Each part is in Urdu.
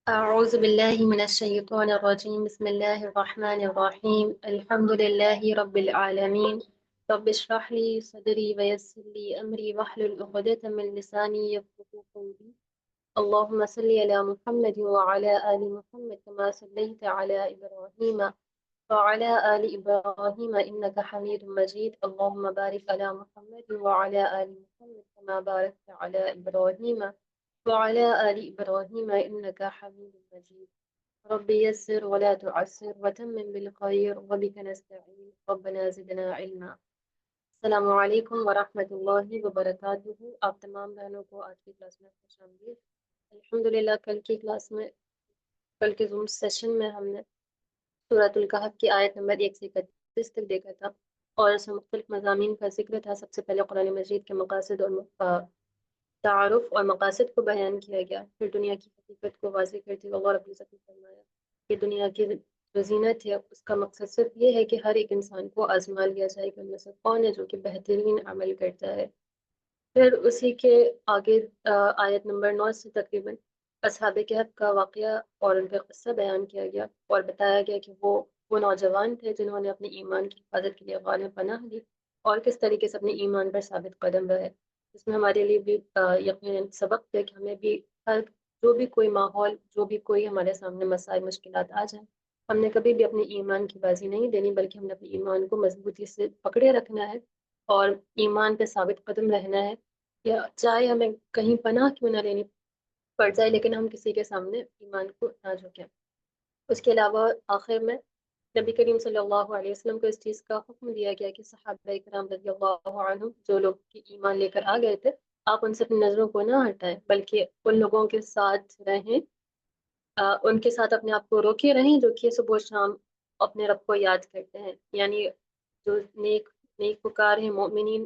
أعوذ بالله من الشيطان الرجيم بسم الله الرحمن الرحيم الحمد لله رب العالمين رب اشرح لي صدري ويسر لي أمري واحلل عقدة من لساني يفقهوا قولي اللهم صل على محمد وعلى آل محمد كما صليت على إبراهيم وعلى آل إبراهيم إنك حميد مجيد اللهم بارك على محمد وعلى آل محمد كما باركت على إبراهيم وعلى آل إبراهيم إنك حميد مجيد رب يسر ولا تعسر وتمم بالخير وبك نستعين ربنا زدنا علما السلام علیکم ورحمۃ اللہ وبرکاتہ. آپ تمام بہنوں کو آج کی کلاس میں خوش آمدید. الحمدللہ کل کے زوم سیشن میں ہم نے سورۃ الکہف کی آیت نمبر 1 سے 31 تک دیکھا تھا اور اس میں مختلف مضامین کا ذکر تھا. سب سے پہلے قرآن مجید کے مقاصد اور تعارف اور مقاصد کو بیان کیا گیا. پھر دنیا کی حقیقت کو واضح کرتے ہوئے اللہ رب العزت نے فرمایا کہ دنیا کی جو زینت ہے اس کا مقصد صرف یہ ہے کہ ہر ایک انسان کو آزما لیا جائے کہ ان میں سے کون ہے جو کہ بہترین عمل کرتا ہے. پھر اسی کے آگے آیت نمبر 9 سے تقریباً اصحاب کہف کا واقعہ اور ان کا قصہ بیان کیا گیا اور بتایا گیا کہ وہ نوجوان تھے جنہوں نے اپنے ایمان کی حفاظت کے لیے غار میں پناہ لی اور کس طریقے سے اپنے ایمان پر ثابت قدم رہے. اس میں ہمارے لیے بھی یقیناً سبق ہے کہ ہمیں بھی جو بھی کوئی ماحول جو بھی کوئی ہمارے سامنے مسائل مشکلات آ جائیں ہم نے کبھی بھی اپنے ایمان کی بازی نہیں دینی بلکہ ہم نے اپنے ایمان کو مضبوطی سے پکڑے رکھنا ہے اور ایمان پہ ثابت قدم رہنا ہے. یا چاہے ہمیں کہیں پناہ کیوں نہ لینی پڑ جائے لیکن ہم کسی کے سامنے ایمان کو نہ جھکیں. اس کے علاوہ آخر میں نبی کریم صلی اللہ علیہ وسلم کو اس چیز کا حکم دیا گیا کہ صحابہ کرام رضی اللہ عنہم جو لوگ کی ایمان لے کر آ گئے تھے آپ ان سے اپنی نظروں کو نہ ہٹائیں بلکہ ان لوگوں کے ساتھ رہیں ان کے ساتھ اپنے آپ کو روکے رہیں جو کہ صبح و شام اپنے رب کو یاد کرتے ہیں. یعنی جو نیک پکار ہیں مومنین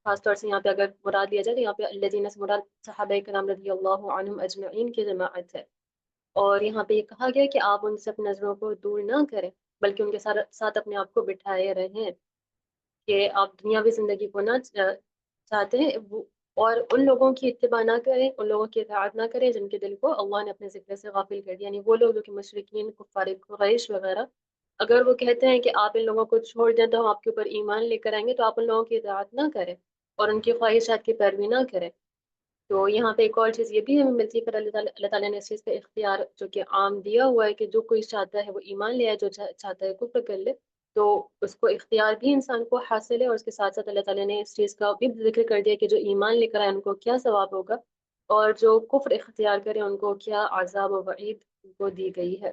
خاص طور سے یہاں پہ اگر مراد لیا جائے تو یہاں پہ الذین سے مراد صحابہ کرام رضی اللہ عنہم اجمعین کی جماعت ہے. اور یہاں پہ یہ کہا گیا کہ آپ ان سے اپنی نظروں کو دور نہ کریں بلکہ ان کے ساتھ اپنے آپ کو بٹھائے رہیں کہ آپ دنیاوی زندگی کو نہ چاہتے ہیں اور ان لوگوں کی اتباع نہ کریں ان لوگوں کی اطاعت نہ کریں جن کے دل کو اللہ نے اپنے ذکر سے غافل کر دیا. یعنی وہ لوگ جو کہ مشرکین کفار قریش وغیرہ اگر وہ کہتے ہیں کہ آپ ان لوگوں کو چھوڑ دیں تو ہم آپ کے اوپر ایمان لے کر آئیں گے تو آپ ان لوگوں کی اطاعت نہ کریں اور ان کی خواہشات کی پیروی نہ کریں. تو یہاں پہ ایک اور چیز یہ بھی ہمیں ملتی ہے کہ اللہ تعالیٰ نے اس چیز کا اختیار جو کہ عام دیا ہوا ہے کہ جو کوئی چاہتا ہے وہ ایمان لے آئے جو چاہتا ہے کفر کر لے تو اس کو اختیار بھی انسان کو حاصل ہے. اور اس کے ساتھ ساتھ اللہ تعالیٰ نے اس چیز کا بھی ذکر کر دیا کہ جو ایمان لے کر آئے ان کو کیا ثواب ہوگا اور جو کفر اختیار کرے ان کو کیا عذاب و وعید ان کو دی گئی ہے.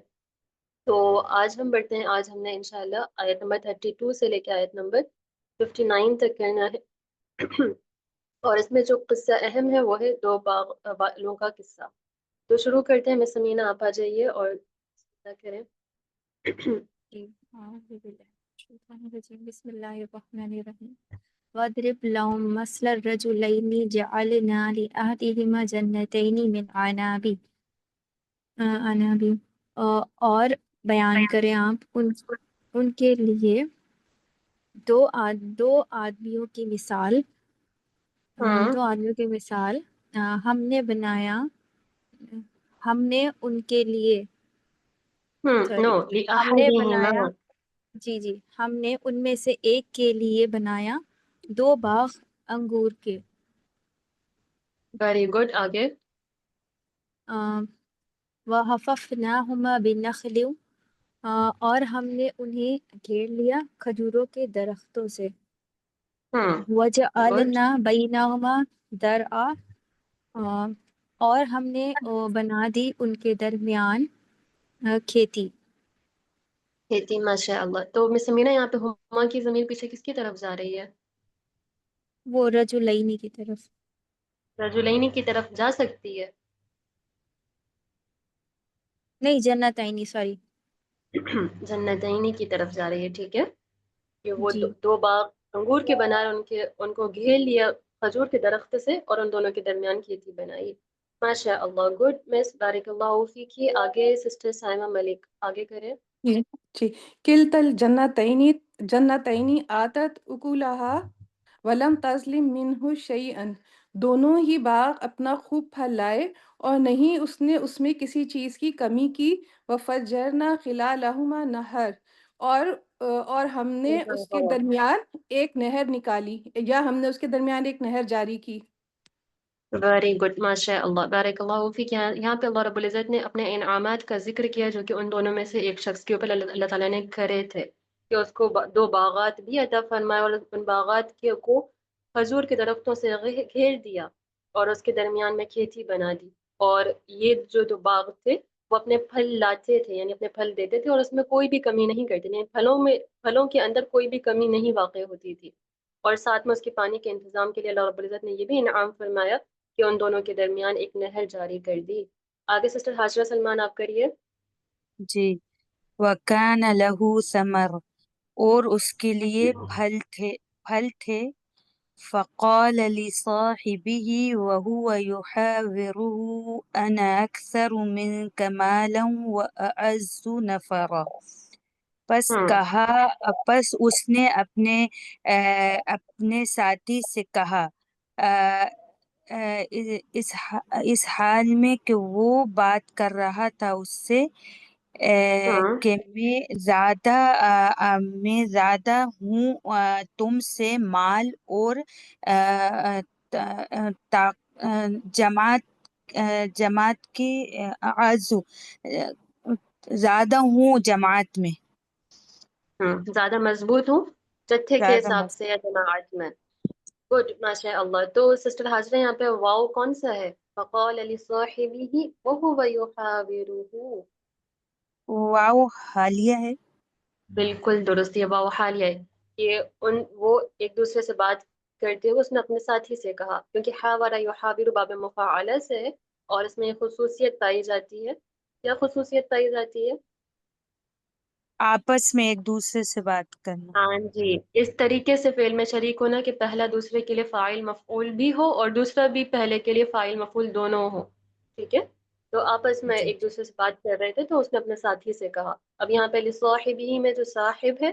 تو آج ہم بڑھتے ہیں. آج ہم نے انشاءاللہ آیت نمبر 32 سے لے کے آیت نمبر 59 تک کرنا ہے اور اس میں جو قصہ اہم ہے وہ ہے 2 باغ والوں کا قصہ. تو شروع کرتے ہیں. مس امینہ آپ آ جائیے اور کریں. بسم اللہ الرحمن الرحیم وَاضْرِبْ لَهُمْ مَثَلَ الرَّجُلَيْنِ جَعَلْنَا لِأَحَدِهِمَا جَنَّتَيْنِ مِنْ عناب اور بیان کریں آپ ان کے لیے دو آدمیوں کی مثال ہم نے بنایا ہم نے ان کے لیے ہم نے بنایا ہم نے ان میں سے ایک کے لیے بنایا 2 باغ انگور کے. Very good. آگے. وَحَفَفْنَاهُمَا بِالنَّخْلِ اور ہم نے انہیں گھیر لیا کھجوروں کے درختوں سے. وَجَعَلْنَا بَيْنَهُمَا زَرْعًا اور ہم نے بنا دی ان کے درمیان کھیتی. ماشاء اللہ. تو مس امینہ یہاں پہ ہما کی ضمیر پیچھے کس کی طرف جا رہی ہے؟ وہ رجلین کی طرف. رجلین کی طرف جا سکتی ہے؟ نہیں جنتین سوری جنتین کی طرف جا رہی ہے. ٹھیک ہے کہ وہ جی 2 باغ انگور کے بنائے ان کو گھیر لیا کھجور کے درخت سے اور ان دونوں کے درمیان کھیتی بنائی. ماشاء اللہ. گڈ مس بارک اللہ فیکی. آگے سسٹر سائمہ ملک آگے کریں. جی. کلتا الجنتین آتت اکلہا ولم تظلم منہ شیئا دونوں ہی باغ اپنا خوب پھل لائے اور نہیں اس نے اس میں کسی چیز کی کمی کی. وفجرنا خلالہما نہر اور ہم نے اس کے درمیان ایک نہر نکالی یا ہم نے اس کے درمیان ایک نہر جاری کی. ویری گڈ، ماشاء اللہ، بارک اللہ فیک. یہاں پہ اللہ رب العزت نے اپنے انعامات کا ذکر کیا جو کہ ان دونوں میں سے ایک شخص کے اوپر اللہ تعالیٰ نے کرے تھے، کہ اس کو دو باغات بھی عطا فرمائے اور ان باغات کے کو کھجور کے درختوں سے گھیر دیا اور اس کے درمیان میں کھیتی بنا دی. اور یہ جو دو باغ تھے وہ اپنے پھل لاتے تھے، یعنی اپنے پھل دیتے تھے اور اس میں کوئی بھی کمی نہیں کرتے، یعنی پھلوں کے اندر کوئی بھی کمی نہیں واقع ہوتی تھی. اور ساتھ میں اس کے پانی کے انتظام کے لیے اللہ رب العزت نے یہ بھی انعام فرمایا کہ ان دونوں کے درمیان ایک نہر جاری کر دی. آگے سسٹر حاجرہ سلمان آپ کریے. جی. وَكَانَ لَهُ ثَمَرٌ، اور اس کے لیے پھل تھے. فقال لصاحبه وهو يحاوره أنا أكثر منك مالا وأعز نفرا. پس اس نے اپنے ساتھی سے کہا اس حال میں کہ وہ بات کر رہا تھا اس سے کہ میں زیادہ ہوں تم سے مال اور جماعت کی اعزو، زیادہ ہوں جماعت میں، زیادہ مضبوط ہوں جتھے کے زیادہ حساب سے یا جماعت میں. گڈ، ماشاء اللہ. تو سسٹر حاجرہ یہاں پہ واو کون سا ہے؟ فقال لصاحبه وهو يحاوره. واو حالیہ ہے. بالکل درست، یہ واو حالیہ ہے. یہ وہ ایک دوسرے سے بات کرتے ہوئے اس نے اپنے ساتھی سے کہا، کیونکہ حاورہ یحاور باب مفاعلہ سے ہے اور اس میں یہ خصوصیت پائی جاتی ہے. کیا خصوصیت پائی جاتی ہے؟ آپس میں ایک دوسرے سے بات کرنا. ہاں جی، اس طریقے سے فعل میں شریک ہونا کہ پہلا دوسرے کے لیے فاعل مفعول بھی ہو اور دوسرا بھی پہلے کے لیے فاعل مفعول دونوں ہو. ٹھیک ہے، تو آپس میں جی ایک دوسرے سے بات کر رہے تھے تو اس نے اپنے ساتھی سے کہا. اب یہاں پہ لصاحبہ میں جو صاحب ہے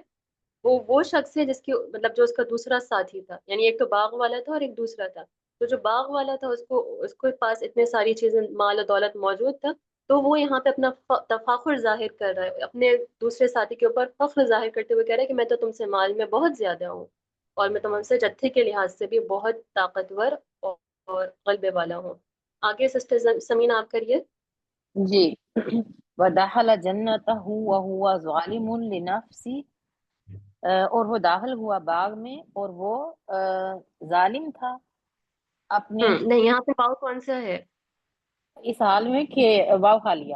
وہ شخص ہے جس کی مطلب جو اس کا دوسرا ساتھی تھا، یعنی ایک تو باغ والا تھا اور ایک دوسرا تھا. تو جو باغ والا تھا اس کو پاس اتنے ساری چیزیں مال و دولت موجود تھا، تو وہ یہاں پہ اپنا تفاخر ظاہر کر رہا ہے، اپنے دوسرے ساتھی کے اوپر فخر ظاہر کرتے ہوئے کہہ رہا ہے کہ میں تو تم سے مال میں بہت زیادہ ہوں اور میں تم سے جتھے کے لحاظ سے بھی بہت طاقتور اور غلبے والا ہوں. آگے سسٹر سمینہ آپ کریے. جی. ودخل جنتہ وهو ظالم لنفسی، اور وہ داخل ہوا باغ میں اور وہ ظالم تھا اپنے نہیں، یہاں پہ واو کون سا ہے؟ اس حال میں کہ واو خالیہ،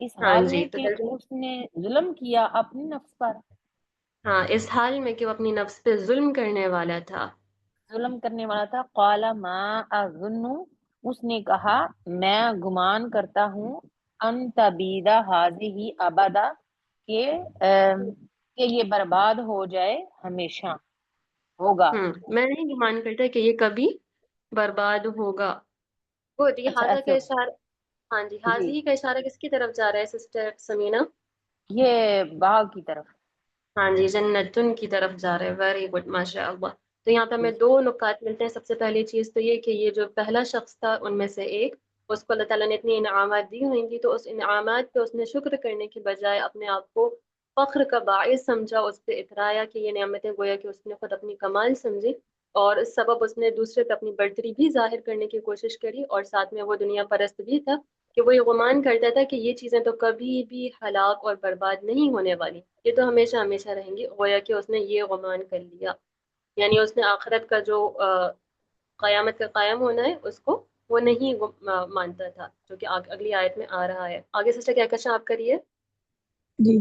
اس ہاں حال جی، میں تو کہ جلدی. اس نے ظلم کیا اپنے نفس پر. ہاں، اس حال میں کہ وہ اپنی نفس پہ ظلم کرنے والا تھا. ظلم کرنے والا تھا. قال ما اظن، اس نے کہا میں گمان کرتا ہوں ان تبید ہذہ ابدا، کہ یہ برباد ہو جائے ہمیشہ ہوگا. میں نہیں گمان کرتا کہ یہ کبھی برباد ہوگا. گڈ. یہ اچھا حاضہ ایسے کا ہو. اشارہ، ہاں جی، جی حاضی کا اشارہ کس کی طرف جا رہا ہے سسٹر سمینہ؟ یہ باغ کی طرف. ہاں جی، جنتن کی طرف جا رہے ہیں. ویری گڈ، ماشاء اللہ. تو یہاں پہ ہمیں جی دو نکات ملتے ہیں. سب سے پہلی چیز تو یہ کہ یہ جو پہلا شخص تھا ان میں سے ایک، اس کو اللہ تعالیٰ نے اتنی انعامات دی ہوئی تھی تو اس انعامات پہ اس نے شکر کرنے کی بجائے اپنے آپ کو فخر کا باعث سمجھا، اس پہ اترایا کہ یہ نعمتیں گویا کہ اس نے خود اپنی کمال سمجھی اور اس سبب اس نے دوسرے پہ اپنی برتری بھی ظاہر کرنے کی کوشش کری. اور ساتھ میں وہ دنیا پرست بھی تھا کہ وہ یہ گمان کرتا تھا کہ یہ چیزیں تو کبھی بھی ہلاک اور برباد نہیں ہونے والی، یہ تو ہمیشہ ہمیشہ رہیں گی. گویا کہ اس نے یہ گمان کر لیا، یعنی اس نے آخرت کا جو قیامت کا قائم ہونا ہے اس کو وہ نہیں مانتا تھا، جو کہ اگلی آیت میں آ رہا ہے. آگے سسٹر کیا کشا آپ کریے. جی.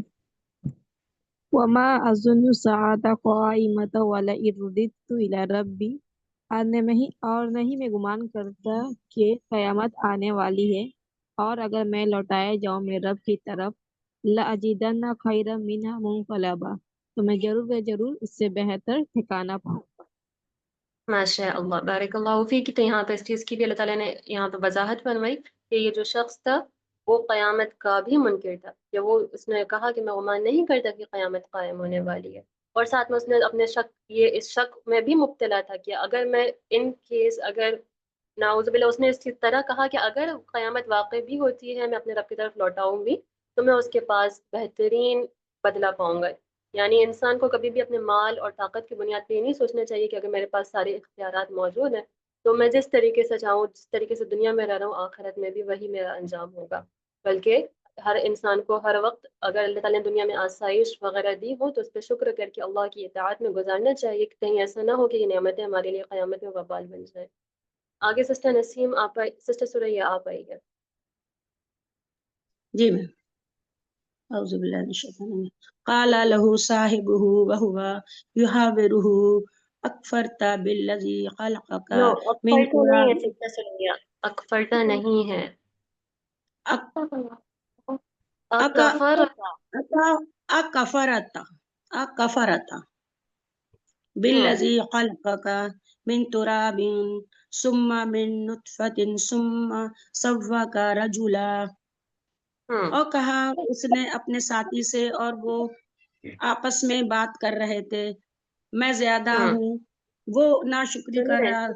وما اظن الساعة قائمة ولئن رددت الى ربی، اور نہیں میں گمان کرتا کہ قیامت آنے والی ہے اور اگر میں لوٹایا جاؤں میرے رب کی طرف، لأجدن خیرا منها منقلبا، تو میں ضرور اس سے بہتر ٹھکانہ پاؤں گا. ماشاء اللہ، بارک اللہ فیک. تو یہاں پہ اس چیز کی بھی اللہ تعالیٰ نے یہاں پہ وضاحت فرمائی کہ یہ جو شخص تھا وہ قیامت کا بھی منکر تھا، کہ وہ اس نے کہا کہ میں گمان نہیں کرتا کہ قیامت قائم ہونے والی ہے. اور ساتھ میں اس نے اپنے اس شک میں بھی مبتلا تھا کہ اگر میں ان کیس اگر نعوذ باللہ اس نے اس طرح کہا کہ اگر قیامت واقع بھی ہوتی ہے میں اپنے رب کی طرف لوٹاؤں گی تو میں اس کے پاس بہترین بدلہ پاؤں گا. یعنی انسان کو کبھی بھی اپنے مال اور طاقت کی بنیاد پہ یہ نہیں سوچنا چاہیے کہ اگر میرے پاس سارے اختیارات موجود ہیں تو میں جس طریقے سے چاہوں جس طریقے سے دنیا میں رہ رہا ہوں آخرت میں بھی وہی میرا انجام ہوگا. بلکہ ہر انسان کو ہر وقت اگر اللہ تعالیٰ نے دنیا میں آسائش وغیرہ دی ہو تو اس پہ شکر کر کے اللہ کی اطاعت میں گزارنا چاہیے. کہیں ایسا نہ ہو کہ یہ نعمتیں ہمارے لیے قیامت میں وبال بن جائے. آگے سسٹر نسیم آپ سسٹر سوریا آپ آئیے. جی میم. اعوذ باللہ من الشیطان الرجیم. قال له صاحبه وهو يحاوره اکفرت بالذی خلقك نو من اکفرتا نہیں ہے تراب سسٹر سوریا, اکفرتا نہیں ہے. اکفرتا. اکفرت اکفرت بالذی خلقك من تراب ثم من نطفة ثم سواك رجلا. اور کہا اس نے اپنے ساتھی سے اور وہ آپس میں بات کر رہے تھے, میں زیادہ ہوں, وہ ناشکری کر رہا,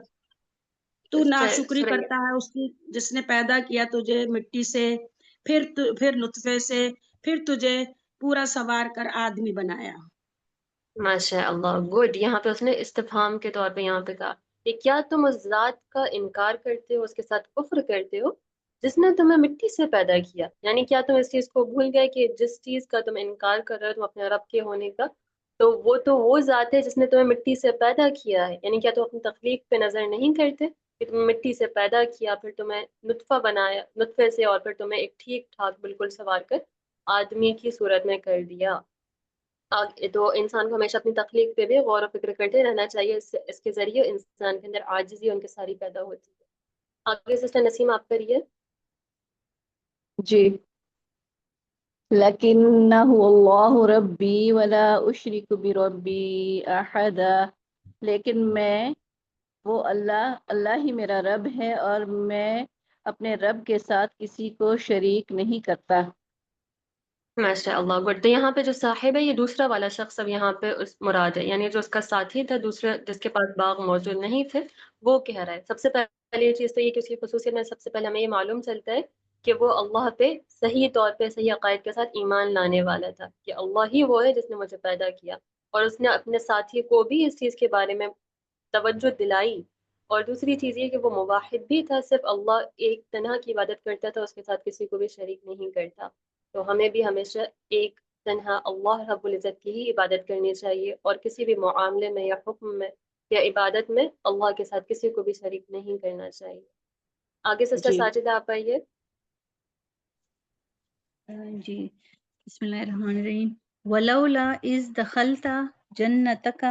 تو ناشکری کرتا ہے اس کی جس نے پیدا کیا تجھے مٹی سے, پھر نطفے سے, پھر تجھے پورا سوار کر آدمی بنایا. ماشاء اللہ, گڈ. یہاں پہ اس نے استفہام کے طور پہ یہاں پہ کہا کہ کیا تم اس ذات کا انکار کرتے ہو, اس کے ساتھ کفر کرتے ہو جس نے تمہیں مٹی سے پیدا کیا. یعنی کیا تم اس چیز کو بھول گئے کہ جس چیز کا تم انکار کر رہے ہو تم اپنے رب کے ہونے کا, تو وہ ذات ہے جس نے تمہیں مٹی سے پیدا کیا ہے. یعنی کیا تم اپنی تخلیق پہ نظر نہیں کرتے کہ تم مٹی سے پیدا کیا, پھر تمہیں نطفہ بنایا, نطفے سے, اور پھر تمہیں ایک ٹھیک ٹھاک بالکل سوار کر آدمی کی صورت میں کر دیا. تو انسان کو ہمیشہ اپنی تخلیق پہ بھی غور و فکر کرتے رہنا چاہیے. اس کے ذریعے انسان کے اندر عاجزی ان کے ساری پیدا ہوتی ہے. آگے سسٹر نسیم آپ کریے. جی. لکنہ اللہ ربی ولا اشرک بربی احدا, لیکن وہ اللہ ہی میرا رب ہے اور میں اپنے رب کے ساتھ کسی کو شریک نہیں کرتا. ماشاء اللہ, گڈ. تو یہاں پہ جو صاحب ہے یہ دوسرا والا شخص اب یہاں پہ اس مراد ہے, یعنی جو اس کا ساتھی تھا دوسرا جس کے پاس باغ موجود نہیں تھے وہ کہہ رہا ہے. سب سے پہلی چیز تو یہ کہ اس کی خصوصیت میں سب سے پہلے ہمیں یہ معلوم چلتا ہے کہ وہ اللہ پہ صحیح طور پہ صحیح عقائد کے ساتھ ایمان لانے والا تھا کہ اللہ ہی وہ ہے جس نے مجھے پیدا کیا, اور اس نے اپنے ساتھی کو بھی اس چیز کے بارے میں توجہ دلائی. اور دوسری چیز یہ کہ وہ موحد بھی تھا, صرف اللہ ایک تنہا کی عبادت کرتا تھا, اس کے ساتھ کسی کو بھی شریک نہیں کرتا. تو ہمیں بھی ہمیشہ ایک تنہا اللہ رب العزت کی ہی عبادت کرنی چاہیے, اور کسی بھی معاملے میں یا حکم میں یا عبادت میں اللہ کے ساتھ کسی کو بھی شریک نہیں کرنا چاہیے. آگے سسٹر جی. ساجدہ آپ آئیے. جی, بسم اللہ الرحمن الرحیم. ولولا اذ دخلت جنتک,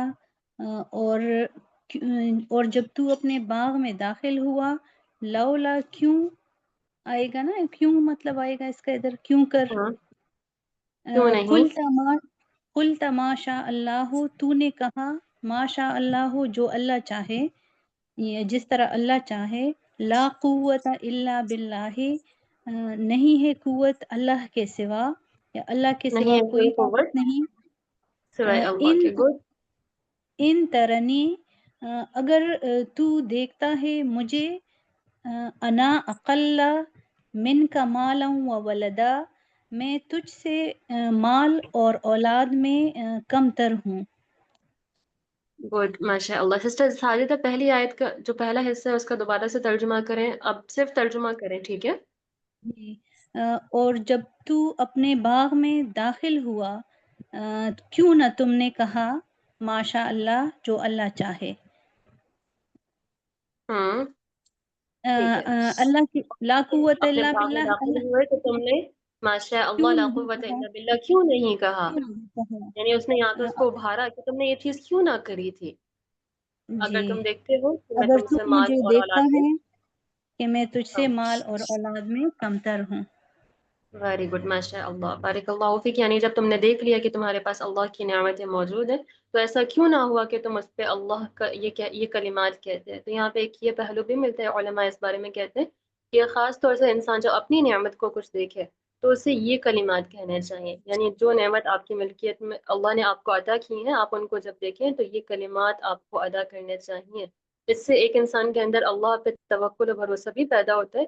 اور جب تو اپنے باغ میں داخل ہوا, لولا کیوں آئے گا نا, کیوں مطلب آئے گا اس کا ادھر, کیوں کر, کیوں نہیں, قلت ما شاء اللہ, تو نے کہا ما شاء اللہ جو اللہ چاہے, جس طرح اللہ چاہے, لا قوت الا باللہ, نہیں ہے قوت اللہ کے سوا, یا اللہ کے نہیں سوا ہے کوئی کوئی قوت طاقت نہیں. سوائے اللہ ان کے. گڈ. ان ترنی, اگر تو دیکھتا ہے مجھے, انا اقل من کا مالا و ولدا, میں تجھ سے مال اور اولاد میں کم تر ہوں. گڈ ماشاء اللہ. سسٹر ساجدہ پہلی آیت کا جو پہلا حصہ ہے اس کا دوبارہ سے ترجمہ کریں, اب صرف ترجمہ کریں, ٹھیک ہے. جی. اور جب تو اپنے باغ میں داخل ہوا, کیوں نہ تم نے کہا ماشاء اللہ جو اللہ چاہے. ٹھیک ہے. اللہ کی لا قوت اپنے الا باغ میں باللہ, داخل اللہ ہوئے تو تم نے ماشاء اللہ کیوں لا نہیں قوت کہا, الا باللہ کیوں نہیں کہا. کیوں نہیں کہا. یعنی اس نے یہاں پہ اس کو ابھارا کہ تم نے یہ چیز کیوں نہ کری تھی, جی, اگر تم دیکھتے ہو کہ میں اگر تم تو سے مال مجھے اور دیکھتا اولاد میں ہے کہ میں تجھ سے کم. مال اور اولاد میں کمتر ہوں. ویری گڈ ماشاء اللہ, بارک اللہ فیک. یعنی جب تم نے دیکھ لیا کہ تمہارے پاس اللہ کی نعمتیں موجود ہیں تو ایسا کیوں نہ ہوا کہ تم اس پہ اللہ کا یہ کلمات کہتے ہیں. تو یہاں پہ ایک یہ پہلو بھی ملتا ہے, علماء اس بارے میں کہتے ہیں کہ خاص طور سے انسان جو اپنی نعمت کو کچھ دیکھے تو اسے یہ کلمات کہنے چاہیے. یعنی جو نعمت آپ کی ملکیت میں اللہ نے آپ کو عطا کی ہیں, آپ ان کو جب دیکھیں تو یہ کلمات آپ کو ادا کرنے چاہیے. اس سے ایک انسان کے اندر اللہ پہ توکل و بھروسہ بھی پیدا ہوتا ہے،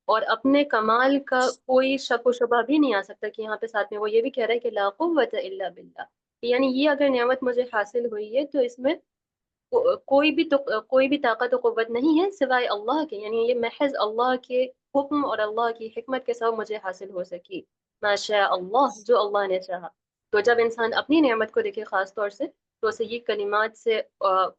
اور اپنے کمال کا کوئی شک و شبہ بھی نہیں آ سکتا کہ یہاں پہ ساتھ میں وہ یہ بھی کہہ رہا ہے کہ لا قوت الا باللہ، یعنی یہ اگر نعمت مجھے حاصل ہوئی ہے تو اس میں کوئی بھی طاقت و قوت نہیں ہے سوائے اللہ کے، یعنی یہ محض اللہ کے حکم اور اللہ کی حکمت کے ساتھ مجھے حاصل ہو سکی، ماشاء اللہ، جو اللہ نے چاہا۔ تو جب انسان اپنی نعمت کو دیکھے خاص طور سے، تو اسے یہ کلمات سے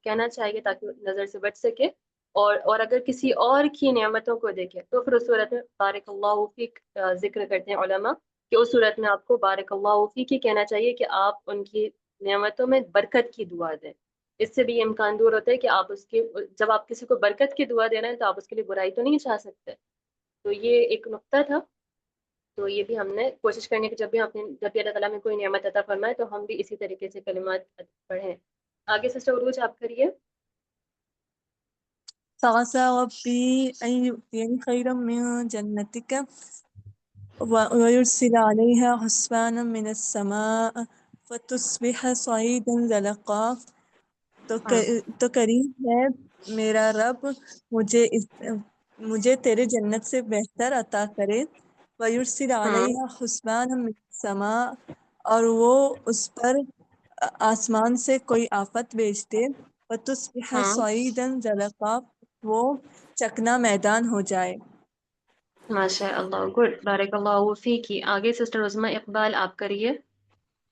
کہنا چاہیے تاکہ نظر سے بچ سکے، اور اگر کسی اور کی نعمتوں کو دیکھے تو پھر اس صورت میں بارک اللہ فیک ذکر کرتے ہیں علماء کہ اس صورت میں آپ کو بارک اللہ فیک ہی کہنا چاہیے کہ آپ ان کی نعمتوں میں برکت کی دعا دیں۔ اس سے بھی یہ امکان دور ہوتا ہے کہ آپ اس کے جب آپ کسی کو برکت کی دعا دے رہے ہیں تو آپ اس کے لیے برائی تو نہیں چاہ سکتے۔ تو یہ ایک نقطہ تھا، تو یہ بھی ہم نے کوشش کرنے کی جب بھی اللہ تعالیٰ میں کوئی نعمت عطا فرمائے تو ہم بھی اسی طریقے سے کلمات پڑھیں۔ آگے سسٹر عروج آپ کریے۔ فعسى ربي أن يؤتيني خيرا من جنتك ويرسل عليها حسبانا من السماء فتصبح صعيدا زلقا۔ تو قریب ہے میرا رب مجھے تیرے جنت سے بہتر عطا کرے، وَيُرْسِلَ عَلَيْهَا حُسْبَانًا مِّنَ السَّمَاءِ، اور وہ اس پر آسمان سے کوئی آفت بھیج دے، وَتُصْبِحَ صَعِيدًا زَلَقًا، وہ چکنا میدان ہو جائے۔ ماشاء اللہ، گڈ، بارک اللہ فیکی۔ آگے سسٹر عظمیٰ اقبال آپ کریے۔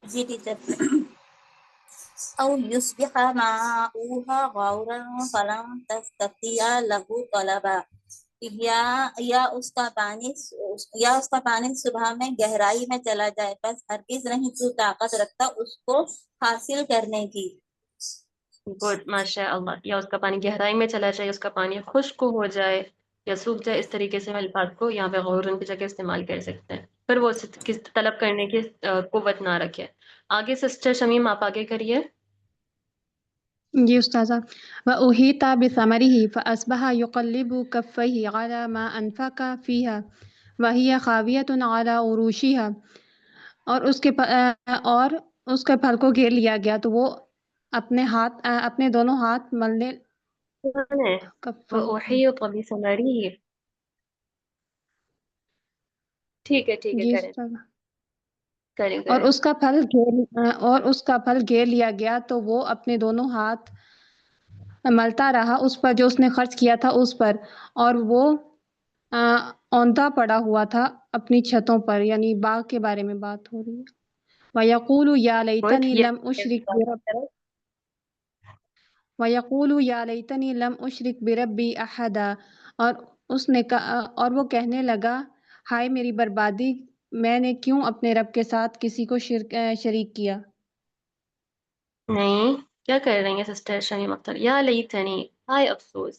جی ٹیچر۔ أو يصبح ماؤها غورا فلن تستطيع له طلبا، یا اس کا پانی صبح میں گہرائی میں چلا جائے، بس ہرگز نہیں تو طاقت رکھتا اس کو حاصل کرنے کی۔ گڈ، ماشاء اللہ، یا اس کا پانی گہرائی میں چلا جائے، اس کا پانی خشک ہو جائے یا سوکھ جائے، اس طریقے سے ہم الفاظ کو یہاں پہ غورن کی جگہ استعمال کر سکتے ہیں، پھر وہ کس طلب کرنے کی قوت نہ رکھے۔ آگے سسٹر شمیم آپ آگے کریے۔ جی استاذہ۔ وَأُحِيطَ بِثَمَرِهِ فَأَصْبَحَ يُقَلِّبُ كَفَّيْهِ عَلَى مَا أَنفَقَ فِيهَا وَهِيَ خَاوِيَةٌ عَلَى عُرُوشِهَا، اور اس کے پھل کو گھیر لیا گیا تو وہ اپنے دونوں ہاتھ ملنے وَأُحِيطَ بِثَمَرِهِ، ٹھیک ہے جی کریں استاذہ۔ کریں اور کریں۔ اس کا پھل گھیر لیا گیا تو وہ اپنے دونوں ہاتھ ملتا رہا اس پر جو اس نے خرچ کیا تھا اس پر، اور وہ اوندا پڑا ہوا تھا اپنی چھتوں پر، یعنی باغ کے بارے میں بات ہو رہی ہے۔ وَيَقُولُ يَا لَيْتَنِي لَمْ أُشْرِكْ بِرَبِّي أَحَدًا، اور وہ کہنے لگا، ہائے میری بربادی، میں نے کیوں اپنے رب کے ساتھ کسی کو شریک کیا۔ نہیں، کیا کر رہی ہیں سسٹر شمیم اختر؟ یا لیتنی، ہائے افسوس،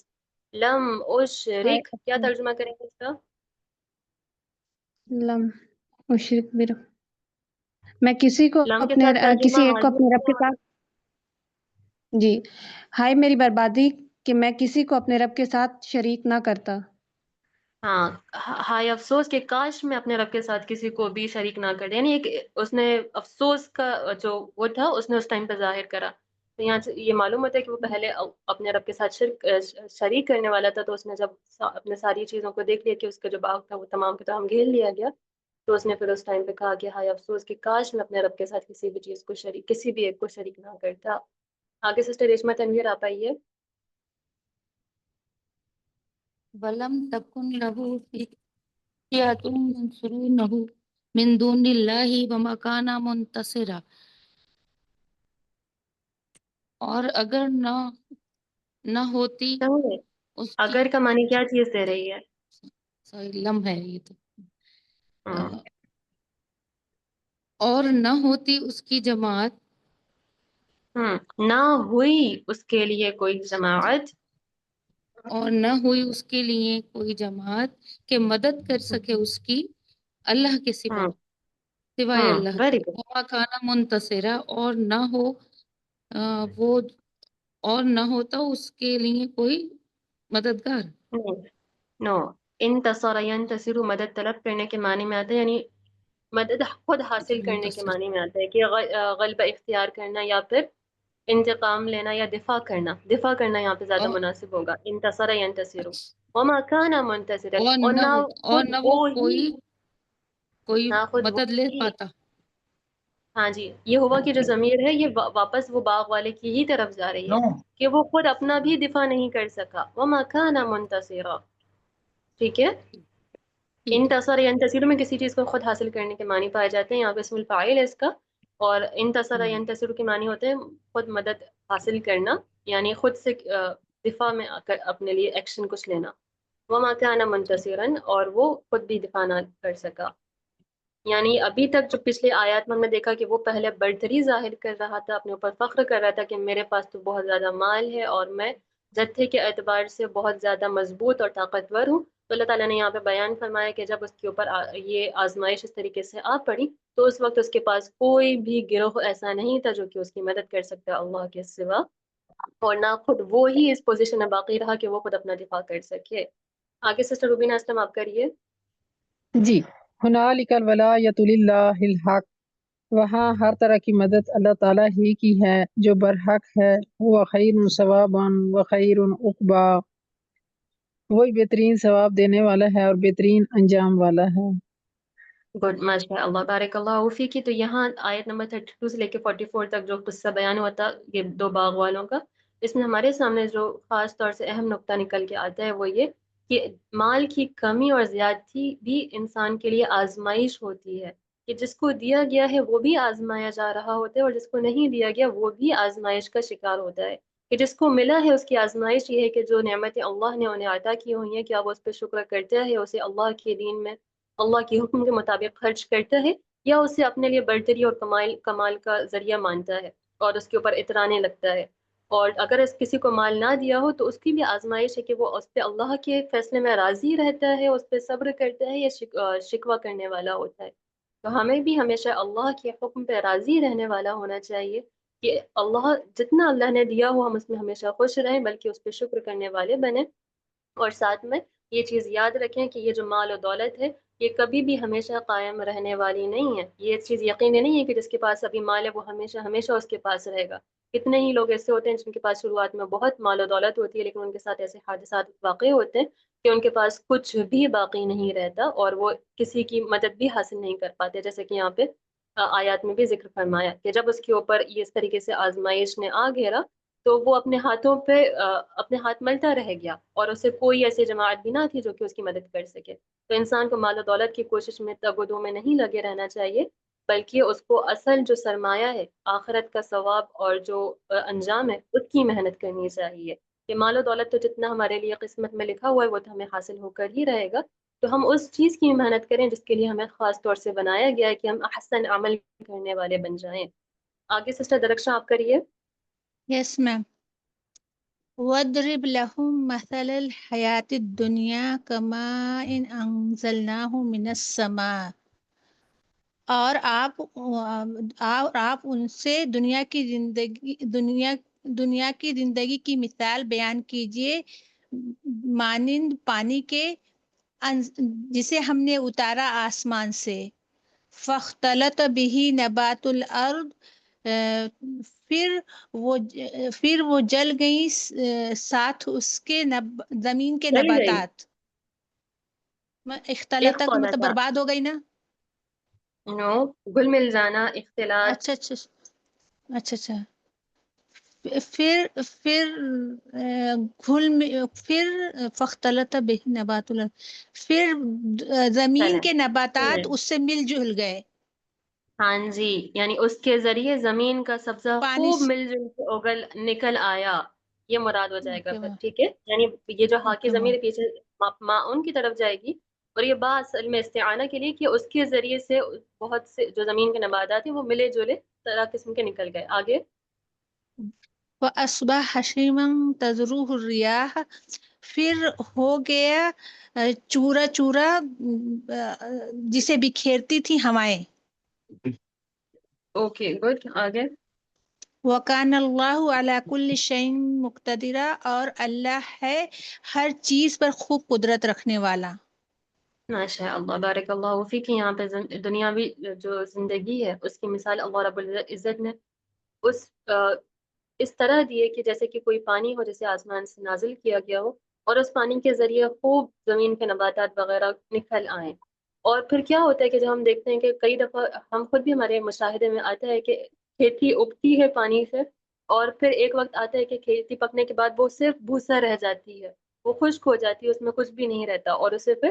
لم اشرک، کیا ترجمہ کریں گے اس کا؟ لم اشرک برب، میں کسی لم کے ساتھ ترجمہ ایک کو اپنے رب کے ساتھ، جی، ہائے میری بربادی کہ میں کسی کو اپنے رب کے ساتھ شریک نہ کرتا۔ ہاں، ہائے افسوس کہ کاش میں اپنے رب کے ساتھ کسی کو بھی شریک نہ کر دے، یعنی ایک اس نے افسوس کا جو وہ تھا اس نے اس ٹائم پہ ظاہر کرا۔ تو یہاں سے یہ معلوم ہوتا ہے کہ وہ پہلے اپنے رب کے ساتھ شریک کرنے والا تھا، تو اس نے جب اپنے ساری چیزوں کو دیکھ لیا کہ اس کا جو باغ تھا وہ تمام کا تمام گھیر لیا گیا، تو اس نے پھر اس ٹائم پہ کہا کہ ہائے افسوس کہ کاش میں اپنے رب کے ساتھ کسی بھی چیز کو کسی بھی ایک کو شریک نہ کرتا۔ آگے سسٹر ریشما تنویر آپ آئیے۔ وَلَمْ تَكُنْ لَهُ فِئَةٌ يَنْصُرُونَهُ مِنْ دُونِ اللَّهِ وَمَا كَانَ مُنْتَصِرًا، اور اگر نہ ہوتی اس کی، اگر کا معنی کیا چیز دے رہی ہے؟ لم ہے یہ تو، اور نہ ہوتی اس کی جماعت، نہ ہوئی اس کے لیے کوئی جماعت، اور نہ ہوئی اس کے لیے کوئی جماعت کہ مدد کر سکے اس کی اللہ کے سوائے اللہ کے، وما کانا منتصرا، اور نہ ہو وہ، اور نہ ہوتا اس کے لیے کوئی مددگار۔ نو، انتصر ینتصر مدد طلب کرنے کے معنی میں آتا ہے، یعنی مدد خود حاصل کرنے کے معنی میں آتا ہے کہ غلبہ اختیار کرنا یا پھر انتقام لینا یا دفاع کرنا یہاں پہ زیادہ اور مناسب ہوگا، انتصر ینتصر، اچھا، وما کان منتصرا، اور نہ اور خود نہ وہ وہ ہی کوئی نہ خود وہ مدد لے ہی پاتا. ہاں جی، یہ ہوا کی جو ضمیر ہے یہ واپس وہ باغ والے کی ہی طرف جا رہی ہے کہ وہ خود اپنا بھی دفاع نہیں کر سکا، وما کان منتصرا. ٹھیک ہے، ٹھیک ہے. انتصر ینتصر میں کسی چیز کو خود حاصل کرنے کے معنی پائے جاتے ہیں، یہاں پہ اسم الفاعل ہے اس کا، اور انتصر ینتصر کے معنی ہوتے ہیں خود مدد حاصل کرنا، یعنی خود سے دفاع میں اپنے لیے ایکشن کچھ لینا. وما كان منتصرا، اور وہ خود بھی دفاع نہ کر سکا. یعنی ابھی تک جو پچھلے آیات میں ہم نے دیکھا کہ وہ پہلے برتری ظاہر کر رہا تھا، اپنے اوپر فخر کر رہا تھا کہ میرے پاس تو بہت زیادہ مال ہے اور میں جتھے کے اعتبار سے بہت زیادہ مضبوط اور طاقتور ہوں. تو اللہ تعالیٰ نے یہاں پہ بیان فرمایا کہ جب اس کے اوپر یہ آزمائش اس طریقے سے آ پڑی تو اس وقت اس کے پاس کوئی بھی گروہ ایسا نہیں تھا جو کہ اس کی مدد کر سکتا اللہ کے سوا، اور نہ خود وہ ہی اس پوزیشن میں باقی رہا کہ وہ خود اپنا دفاع کر سکے. آگے سسٹر روبینہ اسلم آپ کریے. جی، ہنالک الولایۃ للہ الحق، وہاں ہر طرح کی مدد اللہ تعالیٰ ہی کی ہے جو برحق ہے. وہ خیر ثوابا و خیر عقبا، وہی بہترین ثواب دینے والا ہے اور بہترین انجام والا ہے. گڈ، ماشاء اللہ، بارک اللہ فیکی. تو یہاں آیت نمبر 32 سے لے کے 44 تک جو قصہ بیان ہوا تھا یہ دو باغ والوں کا، اس میں ہمارے سامنے جو خاص طور سے اہم نقطہ نکل کے آتا ہے وہ یہ کہ مال کی کمی اور زیادتی بھی انسان کے لیے آزمائش ہوتی ہے، کہ جس کو دیا گیا ہے وہ بھی آزمایا جا رہا ہوتا ہے اور جس کو نہیں دیا گیا وہ بھی آزمائش کا شکار ہوتا ہے. کہ جس کو ملا ہے اس کی آزمائش یہ ہے کہ جو نعمتیں اللہ نے انہیں عطا کی ہوئی ہیں کیا وہ اس پہ شکر کرتا ہے، اسے اللہ کے دین میں اللہ کے حکم کے مطابق خرچ کرتا ہے، یا اسے اپنے لیے برتری اور کمال کا ذریعہ مانتا ہے اور اس کے اوپر اترانے لگتا ہے. اور اگر اس کسی کو مال نہ دیا ہو تو اس کی بھی آزمائش ہے کہ وہ اس پہ اللہ کے فیصلے میں راضی رہتا ہے، اس پہ صبر کرتا ہے یا شکوہ کرنے والا ہوتا ہے. تو ہمیں بھی ہمیشہ اللہ کے حکم پہ راضی رہنے والا ہونا چاہیے کہ جتنا اللہ نے دیا ہو ہم اس میں ہمیشہ خوش رہیں بلکہ اس پہ شکر کرنے والے بنیں. اور ساتھ میں یہ چیز یاد رکھیں کہ یہ جو مال و دولت ہے یہ کبھی بھی ہمیشہ قائم رہنے والی نہیں ہے. یہ چیز یقینی نہیں ہے کہ جس کے پاس ابھی مال ہے وہ ہمیشہ ہمیشہ اس کے پاس رہے گا. کتنے ہی لوگ ایسے ہوتے ہیں جن کے پاس شروعات میں بہت مال و دولت ہوتی ہے لیکن ان کے ساتھ ایسے حادثات واقع ہوتے ہیں کہ ان کے پاس کچھ بھی باقی نہیں رہتا اور وہ کسی کی مدد بھی حاصل نہیں کر پاتے، جیسے کہ یہاں پہ آیات میں بھی ذکر فرمایا کہ جب اس کے اوپر یہ اس طریقے سے آزمائش نے آ گھیرا تو وہ اپنے ہاتھوں پہ اپنے ہاتھ ملتا رہ گیا اور اسے کوئی ایسی جماعت بھی نہ تھی جو کہ اس کی مدد کر سکے. تو انسان کو مال و دولت کی کوشش میں تگ و دو میں نہیں لگے رہنا چاہیے بلکہ اس کو اصل جو سرمایہ ہے آخرت کا ثواب اور جو انجام ہے اس کی محنت کرنی چاہیے. کہ مال و دولت تو جتنا ہمارے لیے قسمت میں لکھا ہوا ہے وہ تو ہمیں حاصل ہو کر ہی رہے گا. تو ہم اس چیز کی محنت کریں جس کے لیے ہمیں خاص طور سے بنایا گیا ہے کہ ہم احسن عمل کرنے والے بن جائیں. آگے سسٹر درخشاں آپ کریے. یس میم. وَاضْرِبْ لَهُمْ مَثَلَ الْحَيَاةِ الدُّنْيَا كَمَاءٍ أَنزَلْنَاهُ مِنَ السَّمَاءِ، اور آپ ان سے دنیا کی زندگی کی مثال بیان کیجئے مانند پانی کے جسے ہم نے اتارا آسمان سے. فاختلط به نبات الارض، پھر وہ جل گئی ساتھ اس کے زمین کے چل گئی نباتات. اختلط کا مطلب اختلط، برباد ہو گئی نا. نو، گل مل جانا، اختلاط. اچھا اچھا اچھا اچھا. پھر فاختلط به نبات الارض، پھر زمین چلیں کے نباتات چلیں. اس سے مل جل گئے. ہاں جی، یعنی اس کے ذریعے زمین کا سبزہ پانی خوب مل جل کے نکل آیا، یہ مراد ہو جائے گا اوکے پھر. ٹھیک ہے، یعنی یہ جو ہا کی اوکے ضمیر پیچھے معون کی طرف جائے گی اور یہ با اصل میں استعانہ کے لیے کہ اس کے ذریعے سے بہت سے جو زمین کے نباتات ہیں وہ ملے جلے طرح قسم کے نکل گئے. آگے وَأَصْبَحَ حَشِيمًا تَذْرُوهُ الرِّيَاحُ، پھر ہو گیا چورا چورا جسے بکھیرتی تھی ہوائیں. Okay good. آگے وَكَانَ اللَّهُ عَلَى كُلِّ شَيْءٍ مُقْتَدِرًا، اور اللہ ہے ہر چیز پر خوب قدرت رکھنے والا. ماشاء اللہ، بارک اللہ فیک. یہاں پہ دنیاوی جو زندگی ہے اس کی مثال اللہ رب العزت نے اس اس طرح دیے کہ جیسے کہ کوئی پانی ہو جیسے آسمان سے نازل کیا گیا ہو، اور اس پانی کے ذریعے خوب زمین کے نباتات وغیرہ نکل آئیں۔ اور پھر کیا ہوتا ہے کہ جب ہم دیکھتے ہیں کہ کئی دفعہ ہم خود بھی ہمارے مشاہدے میں آتا ہے کہ کھیتی اگتی ہے پانی سے، اور پھر ایک وقت آتا ہے کہ کھیتی پکنے کے بعد وہ صرف بھوسا رہ جاتی ہے، وہ خشک ہو جاتی ہے، اس میں کچھ بھی نہیں رہتا، اور اسے پھر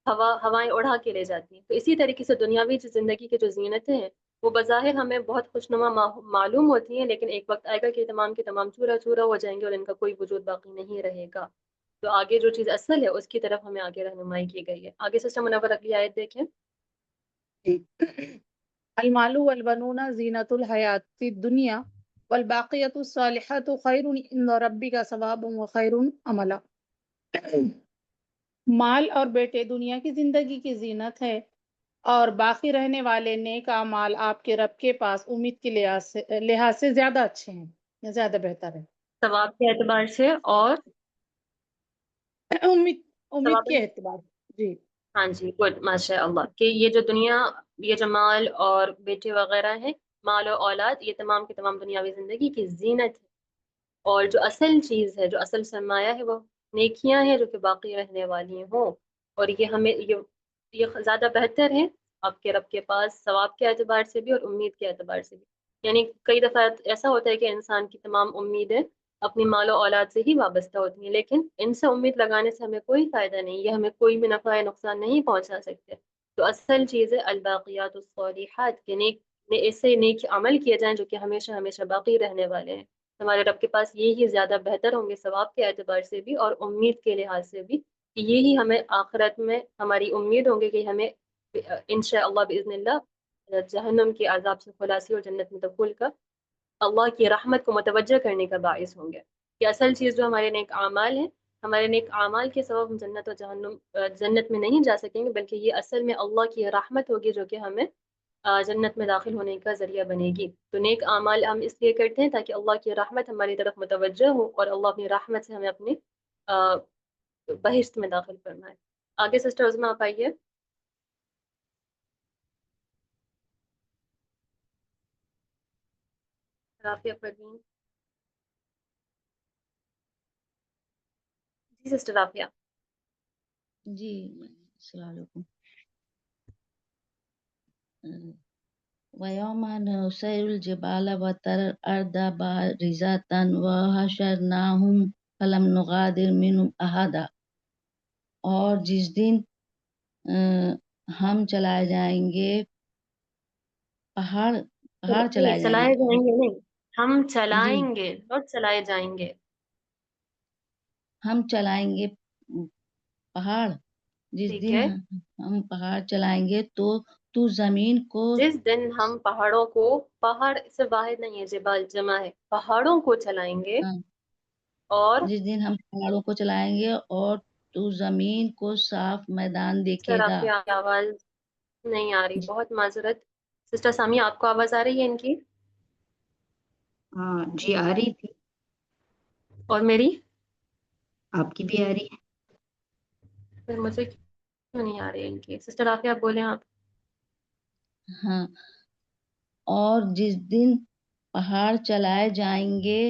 ہوائیں اڑا کے لے جاتی ہیں۔ تو اسی طریقے سے دنیاوی زندگی کی جو زینتیں ہیں وہ بظاہر ہمیں بہت خوشنما معلوم ہوتی ہیں، لیکن ایک وقت آئے گا کہ تمام کے تمام چورا چورا ہو جائیں گے اور ان کا کوئی وجود باقی نہیں رہے گا۔ تو آگے جو چیز اصل ہے اس کی طرف ہمیں آگے رہنمائی کی گئی ہے۔ آگے سسٹر منور اگلی آیت دیکھیں۔ المال والبنون زینت الحیات الدنیا والباقیات الصالحات خیر عند ربک ثوابا وخیر عملا۔ مال اور بیٹے دنیا کی زندگی کی زینت ہے، اور باقی رہنے والے نیک اعمال آپ کے رب کے پاس امید کے لحاظ سے زیادہ اچھے ہیں یا زیادہ بہتر ہے۔ ثواب کے اعتبار سے اور امید ثواب، کے اعتبار سے۔ جی ہاں جی، گڈ، ماشاء اللہ، کہ یہ جو دنیا، یہ جو مال اور بیٹے وغیرہ ہیں، مال و اولاد، یہ تمام کی تمام دنیاوی زندگی کی زینت ہے، اور جو اصل چیز ہے، جو اصل سرمایہ ہے، وہ نیکیاں ہیں جو کہ باقی رہنے والی ہوں، اور یہ ہمیں یہ زیادہ بہتر ہے آپ کے رب کے پاس ثواب کے اعتبار سے بھی اور امید کے اعتبار سے بھی۔ یعنی کئی دفعہ ایسا ہوتا ہے کہ انسان کی تمام امیدیں اپنی مال و اولاد سے ہی وابستہ ہوتی ہیں، لیکن ان سے امید لگانے سے ہمیں کوئی فائدہ نہیں، یہ ہمیں کوئی بھی نفع یا نقصان نہیں پہنچا سکتے۔ تو اصل چیز ہے الباقیات الصالحات، کہ ایسے نیک عمل کیے جائیں جو کہ ہمیشہ ہمیشہ باقی رہنے والے ہیں۔ ہمارے رب کے پاس یہی زیادہ بہتر ہوں گے ثواب کے اعتبار سے بھی اور امید کے لحاظ سے بھی، کہ یہی ہمیں آخرت میں ہماری امید ہوں گے کہ ہمیں انشاءاللہ باذن اللہ جہنم کے عذاب سے خلاصی اور جنت میں دخول کا اللہ کی رحمت کو متوجہ کرنے کا باعث ہوں گے۔ کہ اصل چیز جو ہمارے نیک اعمال ہیں، ہمارے نیک اعمال کے سبب ہم جنت و جنت میں نہیں جا سکیں گے، بلکہ یہ اصل میں اللہ کی رحمت ہوگی جو کہ ہمیں جنت میں داخل ہونے کا ذریعہ بنے گی۔ تو نیک اعمال ہم اس لیے کرتے ہیں تاکہ اللہ کی رحمت ہماری طرف متوجہ ہو اور اللہ اپنی رحمت سے ہمیں اپنی بہشت میں داخل فرمائے۔ آگے سسٹر عظمہ آپ آئیے۔ رافیہ پروین، جی سسٹر رافیہ۔ جی السلام علیکم۔ وَيَوْمَ نُسَيِّرُ الْجِبَالَ وَتَرَى الْأَرْضَ بَارِزَةً وَحَشَرْنَاهُمْ فَلَمْ نُغَادِرْ مِنْهُمْ أَحَدًا۔ اور جس دن ہم چلائے جائیں گے پہاڑ چلائے جائیں چلائے گے، جائیں گے نہیں، ہم جی چلائیں گے اور چلائے جائیں گے۔ ہم چلائیں گے پہاڑ، جس ٹھیک دن ہے، ہم پہاڑ چلائیں گے تو زمین کو، جس دن ہم پہاڑوں کو، پہاڑ سے واحد نہیں ہے، جبال جمع ہے، پہاڑوں کو چلائیں گے، ہاں، اور جس دن ہم پہاڑوں کو چلائیں گے اور تو زمین کو صاف میدان دیکھے سر آپ گا۔ کی آواز نہیں آ رہی، بہت معذرت۔ سسٹر سامیہ آپ کو آواز آ رہی ہے ان کی؟ ہاں جی آ رہی تھی، اور میری؟ آپ کی بھی آ رہی ہے۔ پھر مجھے کیوں نہیں آ رہی ان کی؟ سسٹر رافیہ آپ بولیں آپ۔ ہاں، اور جس دن پہاڑ چلائے جائیں گے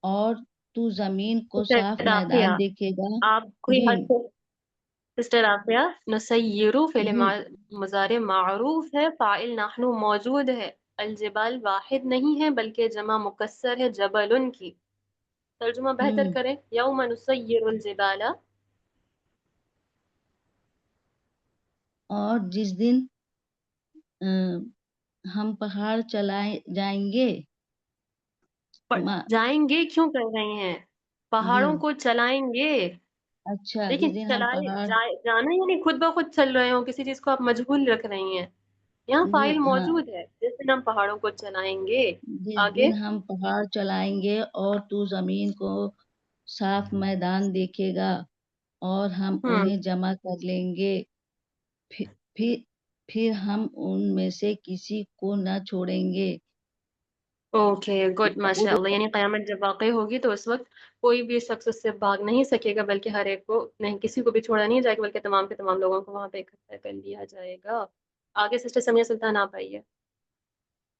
اور تو زمین کو صاف سسٹر رافیہ میدان دیکھے گا۔ آپ کوئی جی حد سے، سسٹر رافیہ، نسیرو فعل جی مضارع معروف ہے، فاعل نحن موجود ہے، الجبال واحد نہیں ہے بلکہ جمع مکسر ہے جبلن کی۔ ترجمہ بہتر ہوں کریں، یوم نسیر الجبال، اور جس دن ہم پہاڑ چلائے جائیں گے جائیں گے کیوں کر رہے ہیں؟ جی پہاڑوں کو چلائیں گے۔ اچھا، لیکن جس دن ہم چلائے پہاڑ، جانا یعنی خود بخود چل رہے ہوں، کسی چیز کو آپ مجہول رکھ رہی ہیں، یہاں جی فاعل ہاں، موجود ہے، جس دن ہم پہاڑوں کو چلائیں گے۔ جس آگے، دن ہم پہاڑ چلائیں گے اور تو زمین کو صاف میدان دیکھے گا اور ہم انہیں جمع کر لیں گے، پھر پھر پھر ہم ان میں سے کسی کو نہ چھوڑیں گے۔ اوکے گڈ، ماشاء اللہ، یعنی قیامت جب واقع ہوگی تو اس وقت کوئی بھی شخص اس سے بھاگ نہیں سکے گا، بلکہ ہر ایک کو، نہیں کسی کو بھی چھوڑا نہیں جائے گا، بلکہ تمام کے تمام لوگوں کو وہاں پہ اکٹھا کر لیا جائے گا۔ آگے سسٹر سمیہ سلطان آپ آئیے۔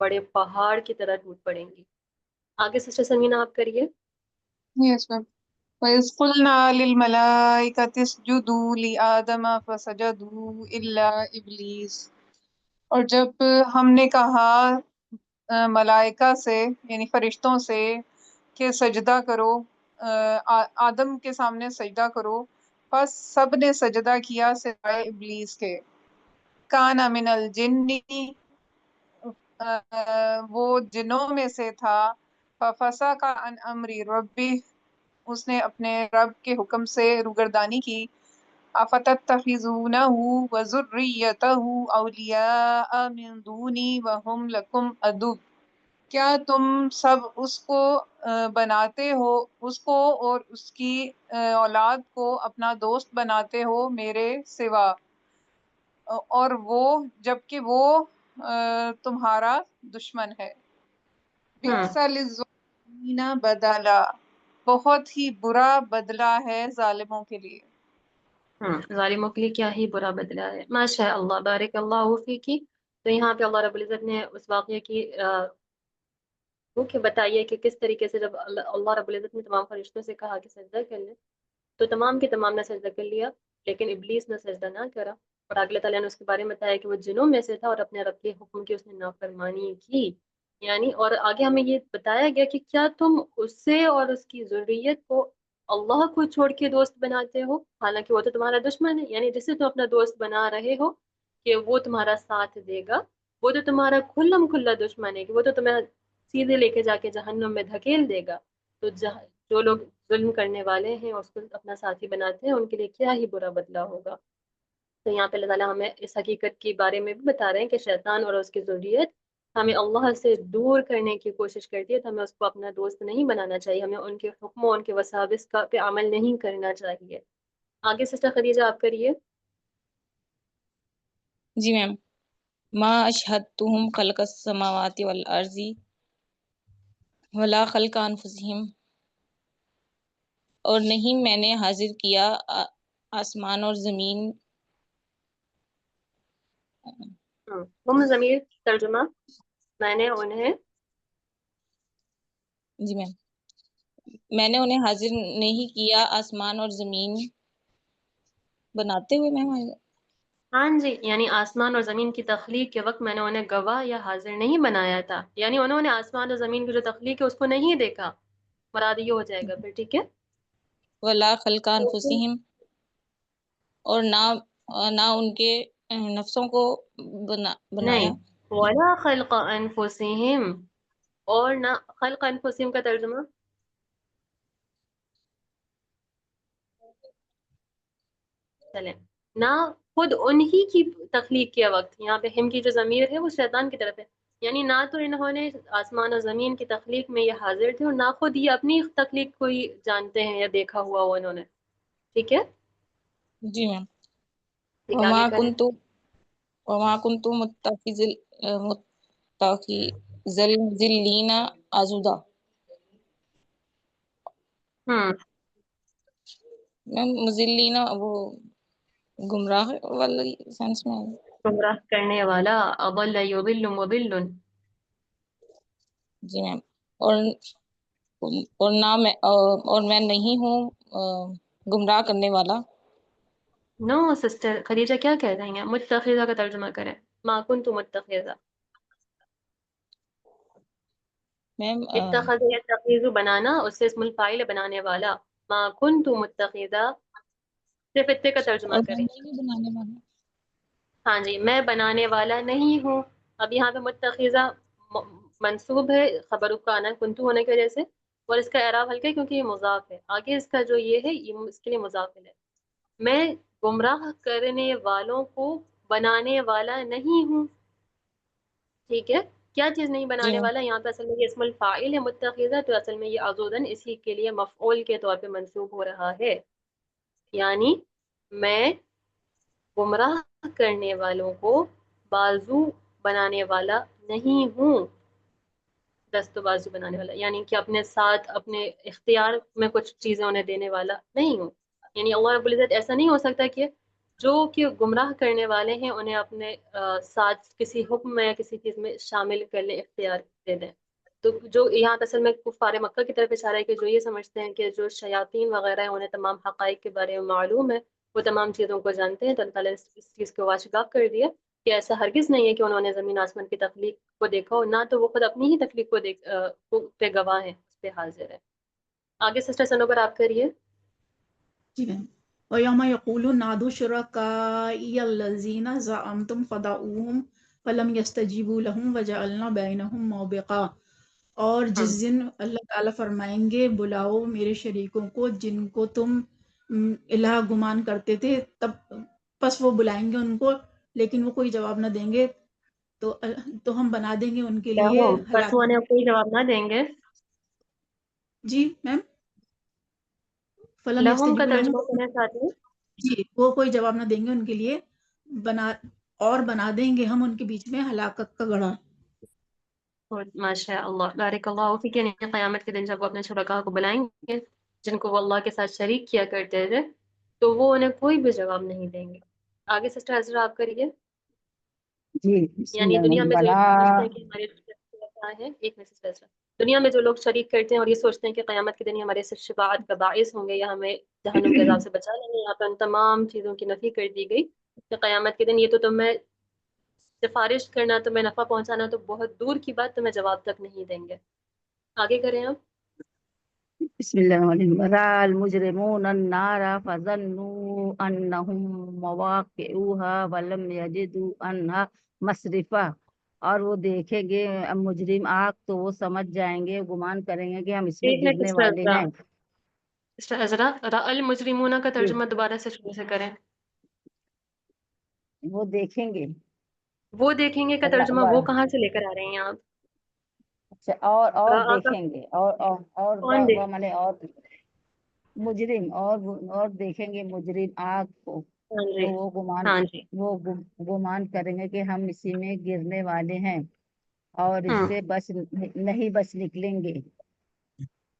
بڑے پہاڑ کی طرح ٹوٹ پڑیں گی. آگے سسٹر سمینا آپ کریے. Yes, ma'am. وَإِذْ قُلْنَا لِلْمَلَائِكَةِ اسْجُدُوا لِآدَمَ فَسَجَدُوا إِلَّا إِبْلِيسَ، اور جب ہم نے کہا ملائکہ سے یعنی فرشتوں سے کہ سجدہ کرو، آدم کے سامنے سجدہ کرو، پس سب نے سجدہ کیا سوائے ابلیس کے. کان من الجن، وہ جنوں میں سے تھا. ففسق عن امر ربی، اس نے اپنے رب کے حکم سے روگردانی کی. افتتخذونہ وذریتہ اولیاء من دونی وہم لکم عدو، کیا تم سب اس کو بناتے ہو، اس کو اور اس کی اولاد کو اپنا دوست بناتے ہو میرے سوا، اور وہ جبکہ وہ تمہارا دشمن ہے. بئس للظالمین بدلا، بہت ہی برا بدلہ ہے ظالموں کے لیے. ظالموں کے لیے کیا ہی برا بدلہ ہے. ماشاء اللہ، بارک اللہ فیکی. تو یہاں پہ اللہ رب العزت نے اس واقعے کی کہ بتائیے کہ کس طریقے سے جب اللہ رب العزت نے تمام فرشتوں سے کہا کہ سجدہ کر لیں تو تمام کے تمام نے سجدہ کر لیا، لیکن ابلیس نے سجدہ نہ کرا. اور اللہ تعالیٰ نے اس کے بارے میں بتایا کہ وہ جنوں میں سے تھا اور اپنے رب کے حکم کی اس نے نافرمانی کی. یعنی اور آگے ہمیں یہ بتایا گیا کہ کیا تم اس سے اور اس کی ذریت کو اللہ کو چھوڑ کے دوست بناتے ہو، حالانکہ وہ تو تمہارا دشمن ہے. یعنی جسے تم اپنا دوست بنا رہے ہو کہ وہ تمہارا ساتھ دے گا، وہ تو تمہارا کھلم کھلا دشمن ہے کہ وہ تو تمہیں سیدھے لے کے جا کے جہنم میں دھکیل دے گا. تو جو لوگ ظلم کرنے والے ہیں اور اس کو اپنا ساتھی بناتے ہیں ان کے لیے کیا ہی برا بدلہ ہوگا. تو یہاں پہ اللہ تعالیٰ ہمیں اس حقیقت کے بارے میں بھی بتا رہے ہیں کہ شیطان اور اس کی ذریت ہمیں اللہ سے دور کرنے کی کوشش کرتی ہے، تو ہمیں اس کو اپنا دوست نہیں بنانا چاہیے، ہمیں ان کے حکموں ان کے وساوس کا پہ عمل نہیں کرنا چاہیے. آگے سسٹر خدیجہ آپ کریے. جی میم. ما اشہدتہم خلق السماوات والارض ولا خلق انفسہم، اور نہیں میں نے حاضر کیا آسمان اور زمین. ہم ضمیر ترجمہ، میں نے انہیں. جی میم. میں نے انہیں حاضر نہیں کیا آسمان اور زمین بناتے ہوئے. میم ہاں جی، یعنی آسمان اور زمین کی تخلیق کے وقت میں نے انہیں گواہ یا حاضر نہیں بنایا تھا، یعنی انہوں نے آسمان اور زمین کی جو تخلیق ہے اس کو نہیں دیکھا. مراد یہ ہو جائے گا پھر. ٹھیک ہے. ولا خلق انفسہم، اور نہ ان کے نفسوں کو بنایا. نہیں، ولا خلق انفسہم، اور نہ خلق انفسہم کا ترجمہ چلیں، نہ خود انہی کی تخلیق کے وقت. یہاں پہ ہم کی جو ضمیر ہے وہ شیطان کی طرف ہے، یعنی نہ تو انہوں نے آسمان اور زمین کی تخلیق میں یہ حاضر تھے اور نہ خود یہ اپنی تخلیق کو ہی جانتے ہیں یا دیکھا ہوا ہو انہوں نے. ٹھیک ہے. جی میم. آگے کریں. وما كنت متخذ المضلين عضدا. مضلین وہ گمراہ والی سینس میں ہے. گمراہ کرنے والا. اضل یضل مضل. جی میم. اور میں نہیں ہوں گمراہ کرنے والا. نو سسٹر خدیجہ کیا کہہ رہی ہیں؟ متخذہ کا ترجمہ کریں. ما كنت متخذہ. میم اتخذ یتخذ بنانا، اس سے اسم الفاعل بنانے والا. ما كنت متخذہ صرف اتنے کا ترجمہ اور کریں. میں نہیں بنانے والا. ہاں جی، میں بنانے والا نہیں ہوں. اب یہاں پہ متخذہ منصوب ہے خبر کانا کنتو ہونے کی وجہ سے، اور اس کا اعراب ہلکا ہے کیونکہ یہ مضاف ہے. آگے اس کا جو یہ ہے یہ اس کے لیے مضاف ہے. میں گمراہ کرنے والوں کو بنانے والا نہیں ہوں. ٹھیک ہے. کیا چیز نہیں بنانے والا؟ یہاں پہ اصل میں یہ اسم الفاعل ہے متخذہ، تو اصل میں یہ عضداً اسی کے لیے مفعول کے طور پہ منصوب ہو رہا ہے. یعنی میں گمراہ کرنے والوں کو بازو بنانے والا نہیں ہوں. دست و بازو بنانے والا یعنی کہ اپنے ساتھ اپنے اختیار میں کچھ چیزیں انہیں دینے والا نہیں ہوں. یعنی اللہ رب العزت ایسا نہیں ہو سکتا کہ جو کہ گمراہ کرنے والے ہیں انہیں اپنے ساتھ کسی حکم میں یا کسی چیز میں شامل کر لیں، اختیار دے دیں. تو جو یہاں پہ اصل میں کفار مکہ کی طرف اشارہ ہے کہ جو یہ سمجھتے ہیں کہ جو شیاطین وغیرہ ہیں انہیں تمام حقائق کے بارے میں معلوم ہے، وہ تمام چیزوں کو جانتے ہیں، تو اللہ تعالیٰ نے اس چیز کو واشگاف کر دیا کہ ایسا ہرگز نہیں ہے کہ انہوں نے زمین آسمان کی تخلیق کو دیکھا ہو، نہ تو وہ خود اپنی ہی تخلیق کو پہ گواہ ہیں، اس پہ حاضر ہے. آگے سسٹر سنوبر آپ کریے. جی میم. وَيَوْمَ يَقُولُ نَادُوا شُرَكَائِيَ الَّذِينَ زَعَمْتُمْ فَدَعُوهُمْ فَلَمْ يَسْتَجِيبُوا لَهُمْ وَجَعَلْنَا بَيْنَهُمْ موبقا. اور جس دن اللہ تعالیٰ فرمائیں گے بلاؤ میرے شریکوں کو جن کو تم الہ گمان کرتے تھے، تب پس وہ بلائیں گے ان کو لیکن وہ کوئی جواب نہ دیں گے، تو ہم بنا دیں گے ان کے لیے بس وہ انہیں کوئی جواب نہ دیں گے. جی میم. فلم لہم کا یستجیبوا لہم، ترجمہ کرنا چاہتی ہوں. جی وہ کوئی جواب نہ دیں گے ان کے لیے، بنا دیں گے ہم ان کے بیچ میں ہلاکت کا گڑھا. ماشاء اللہ، بارک اللہ فیک. یعنی قیامت کے دن جب وہ اپنے شرکاء کو بلائیں گے جن کو وہ اللہ کے ساتھ شریک کیا کرتے تھے، تو وہ انہیں کوئی بھی جواب نہیں دیں گے. آگے سسٹر عزرا آپ کریے. جی بسم یعنی اللہ دنیا میں جو بلا. سمجھتے ہیں کہ ہمارے کیا ہے، ایک میں سسٹر عزرا، دنیا میں جو لوگ شریک کرتے ہیں اور یہ سوچتے ہیں کہ قیامت کے دن یہ ہمارے شفاعت کا باعث ہوں گے یا ہمیں جہنم کے عذاب سے بچا لیں گے، یہاں پر ان تمام چیزوں کی نفی کر دی گئی کہ قیامت کے دن یہ تو تمہیں سفارش کرنا، تمہیں نفع پہنچانا تو بہت دور کی بات، تمہیں جواب تک نہیں دیں گے. آگے کریں آپ. بسم اللہ الرحمن الرحیم. رأى المجرمون النار فظنوا انهم مواقعوها ولم يجدوا عنها مصرفا. اور وہ دیکھیں گے مجرم آگ تو وہ سمجھ جائیں گے، گمان کریں گے کہ ہم اس میں ایک منٹ گرنے سسٹر والے عزرا، ہیں. سسٹر عزرا، رأى المجرمون کا جی ترجمہ دوبارہ سے شروع سے کریں. وہ دیکھیں گے. وہ دیکھیں گے کا ترجمہ وہ کہاں سے لے کر آ رہے ہیں آپ؟ اچھا، اور رأى کا دیکھیں گے، اور کون دیکھ؟ مانے اور مجرم اور دیکھیں گے مجرم آگ کو ہاں تو جی، وہ ہاں جی. گمان کریں گے کہ ہم اسی میں گرنے والے ہیں اور اس سے نہیں بچ نکلیں گے.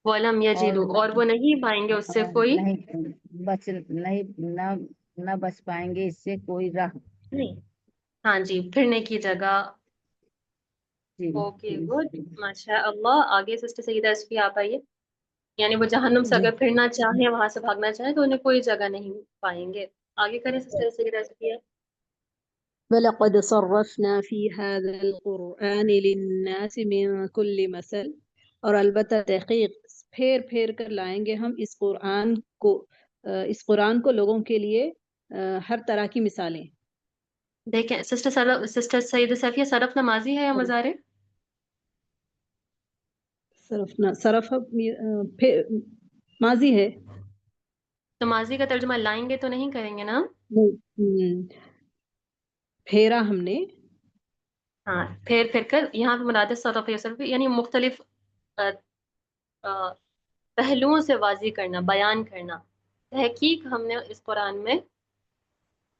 وَلَمْ اور يَجِدُوا، اور وہ نہیں پائیں گے اس سے کوئی نہ بچ پائیں گے اس سے کوئی راہ. نہیں. ہاں جی، پھرنے کی جگہ. جی اوکے گڈ، ماشاء اللہ. آگے سسٹر سیدہ اسفی آپ آئیے. یعنی وہ جہنم سے جی اگر پھرنا چاہیں، وہاں سے بھاگنا چاہیں تو انہیں کوئی جگہ نہیں پائیں گے. آگے کریں سسٹر سیدہ اسفی. وَلَقَدْ صَرَّفْنَا فِي هَذَا الْقُرْآنِ لِلنَّاسِ مِنْ كُلِّ مَثَلٍ، اور البتہ تحقیق پھیر پھیر کر لائیں گے ہم اس قرآن کو لوگوں کے لیے ہر طرح کی مثالیں. دیکھیں سسٹر سیدہ صفیہ، صرف نمازی ہے یا مضارع؟ صرف ماضی ہے. تو ماضی کا ترجمہ لائیں گے تو نہیں کریں گے نا؟ پھیرا ہم نے. ہاں، پھیر پھیر کر. یہاں پہ مراد صرف یا صرف یعنی مختلف پہلوؤں سے واضح کرنا، بیان کرنا. تحقیق ہم نے اس قرآن میں.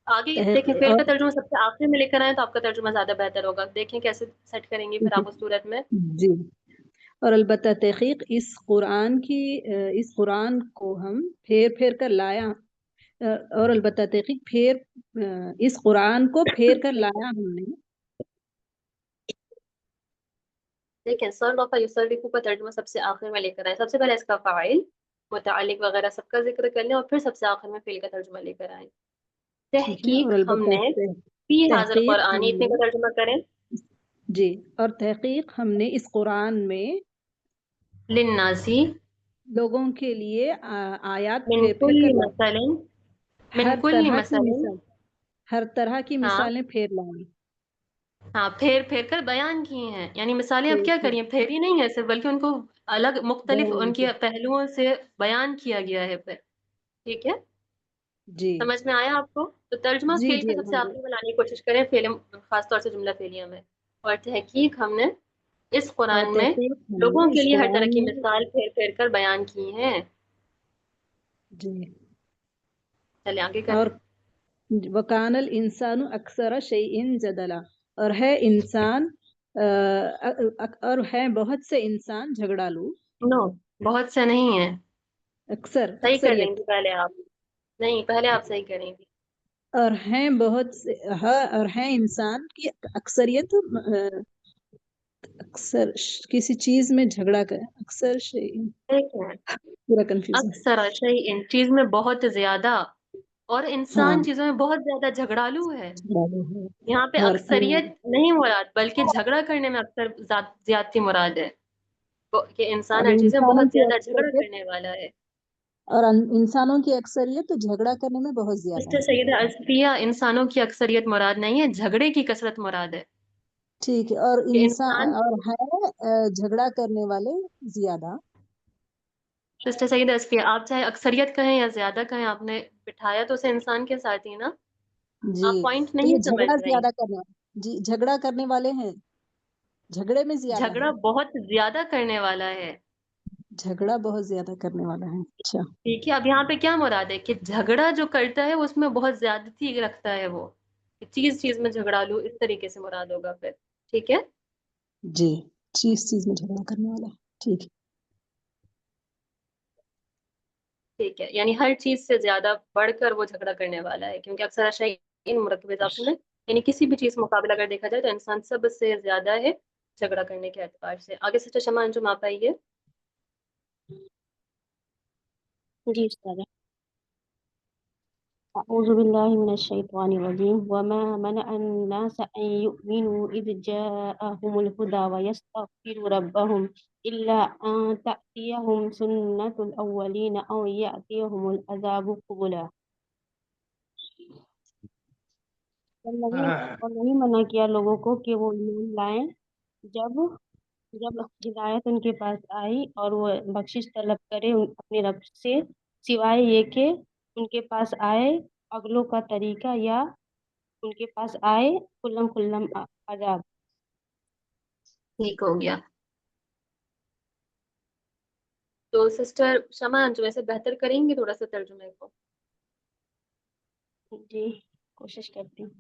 آگے دیکھیں فعل کا ترجمہ سب سے آخر میں لے کر آئے تو آپ کا ترجمہ زیادہ بہتر ہوگا. دیکھیں کیسے سیٹ کریں گے پھر آپ اس صورت میں. جی، اور البتہ تحقیق اس قرآن کو ہم پھیر پھیر کر لایا، اور البتہ تحقیق اس قرآن کو پھیر کر لایا ہم نے. دیکھیں صرف یصرف کا ترجمہ سب سے آخر میں لے کر آئے. سب سے پہلے اس کا فاعل، متعلق وغیرہ سب کا ذکر کر لیں اور پھر سب سے آخر میں فعل کا ترجمہ لے کر آئیں. ٹھیک ہے. اور تحقیق ہم البتہ نے فی حاضر تحقیق قرآن، ہم اتنے نے، کا ترجمہ کریں. جی، اور تحقیق ہم نے اس قرآن میں للناسی، لوگوں کے لیے آیات من پھیر پھیر کل کر لائے. مثل، من ہر کل طرح کی مثل. مثال، ہر طرح کی ہاں مثالیں پھیر لائیں. ہاں، پھیر پھیر کر بیان کی ہیں. یعنی مثالیں اب کیا کریے، پھیری نہیں ہے صرف، بلکہ ان کو الگ مختلف ان کے پہلوؤں سے بیان کیا گیا ہے پھر. ٹھیک ہے، جی سمجھ میں آیا آپ کو؟ تو ترجمہ جی فعل جی کے سب سے الحمد آخری میں لانے کی کوشش کریں، فعل خاص طور سے جملہ فعلیہ میں. اور تحقیق ہم نے اس اور قرآن میں تحقیق ہم لوگوں نے کے اس لیے ہر طرح قرآن کی میں. مثال پھیر پھیر کر بیان کی ہیں. جی، چلے آگے کریں. اور وَكَانَ الْإِنسَانُ أَكْثَرَ شَيْءٍ جَدَلًا، اور ہے انسان اور ہے بہت سے انسان جھگڑالو. نو، بہت سے نہیں ہیں. صحیح کر لیں اکثریت. گی پہلے آپ. نہیں، پہلے آپ صحیح کریں گی. اور ہیں بہت سے اور ہیں انسان کی اکثریت اکثر کسی چیز میں جھگڑا کرے اکثر شیء ایک منٹ، پورا کنفیوژن اکثر شیء ان چیز میں بہت زیادہ، اور ہاں انسان چیزوں میں بہت زیادہ جھگڑالو ہے. یہاں پہ اور اکثریت نہیں مراد بلکہ جھگڑا کرنے میں اکثر زیادتی مراد ہے، کہ انسان اور ہر چیز میں انسانوں بہت کی زیادہ جھگڑا اکثریت کرنے والا ہے. اور انسانوں کی اکثریت تو جھگڑا کرنے میں بہت زیادہ مسٹر ہے. سیدہ ازفیہ، انسانوں کی اکثریت مراد نہیں ہے، جھگڑے کی کثرت مراد ہے. ٹھیک ہے، اور کہ انسان انسان، اور ہے جھگڑا کرنے والے زیادہ. سسٹر سیدہ ازفیہ، آپ چاہے اکثریت کہیں یا زیادہ کہیں، آپ نے بٹھایا تو اسے انسان کے ساتھ ہی نا. جی آپ پوائنٹ تو یہ نہیں سمجھ جھگڑا رہی. زیادہ کرنے جی جھگڑا کرنے والے ہیں، جھگڑے میں زیادہ جھگڑا ہے، بہت زیادہ کرنے والا ہے. جھگڑا بہت زیادہ کرنے والا ہے. اچھا ٹھیک ہے، اب یہاں پہ کیا مراد ہے کہ جھگڑا جو کرتا ہے اس میں بہت زیادتی رکھتا ہے، وہ چیز چیز میں جھگڑا لوں، اس طریقے سے مراد ہوگا پھر. ٹھیک ہے، جی چیز میں جھگڑا کرنے والا ہے. ٹھیک ہے. ٹھیک ہے، یعنی ہر چیز سے زیادہ بڑھ کر وہ جھگڑا کرنے والا ہے، کیونکہ اکثر اشیاء ان مرکب اضافے میں، یعنی کسی بھی چیز مقابلہ اگر دیکھا جائے تو انسان سب سے زیادہ ہے جھگڑا کرنے کے اعتبار سے. آگے سے شمع انجم آپ آئیے. جی استاد. أعوذ بالله من الشيطان الرجيم وما منع الناس أن يؤمنوا إذ جاءهم الهدى ويستغفروا ربهم إلا أن تأتيهم سنة الأولين أو يأتيهم العذاب قبلا. اور نہیں منع کیا لوگوں کو کہ وہ ایمان لائیں جب جب ہدایت ان کے پاس آئی اور وہ بخشش طلب کرے اپنے رب سے، سوائے یہ کہ ان کے پاس آئے اگلوں کا طریقہ یا ان کے پاس آئے کلم عذاب. ٹھیک ہو گیا. تو سسٹر شمع انجم ایسے بہتر کریں گے تھوڑا سا ترجمے کو. جی کوشش کرتی ہوں.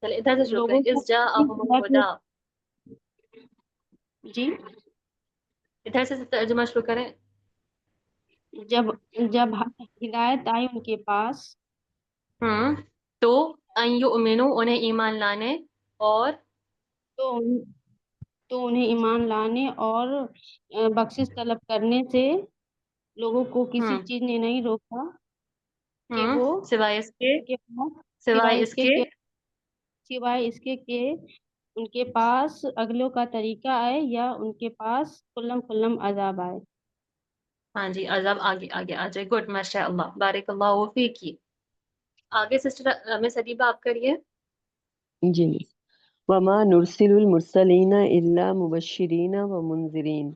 چلے ادھر سے شروع لوگوں کریں. کو اس جاءہم الہدی، جی ادھر سے ترجمہ شروع کریں. جب جب ہدایت آئی ان کے پاس تو ان یؤمنو انہیں ایمان لانے، اور تو تو انہیں ایمان لانے اور بخشش طلب کرنے سے لوگوں کو کسی چیز نے نہیں روکا کہ وہ سوائے اس کے ان کے پاس سوائے اس کے سوائے اس کے کہ ان کے پاس اگلوں کا طریقہ آئے یا ان کے پاس کلم عذاب آئے. ہاں جی، عذاب آگے آگے آ جائے. گڈ، ماشاء اللہ، بارک اللہ فیکی. آگے سسٹر مس ادیبہ آپ کریے. جی. وما نرسل المرسلین الا مبشرین و منذرین،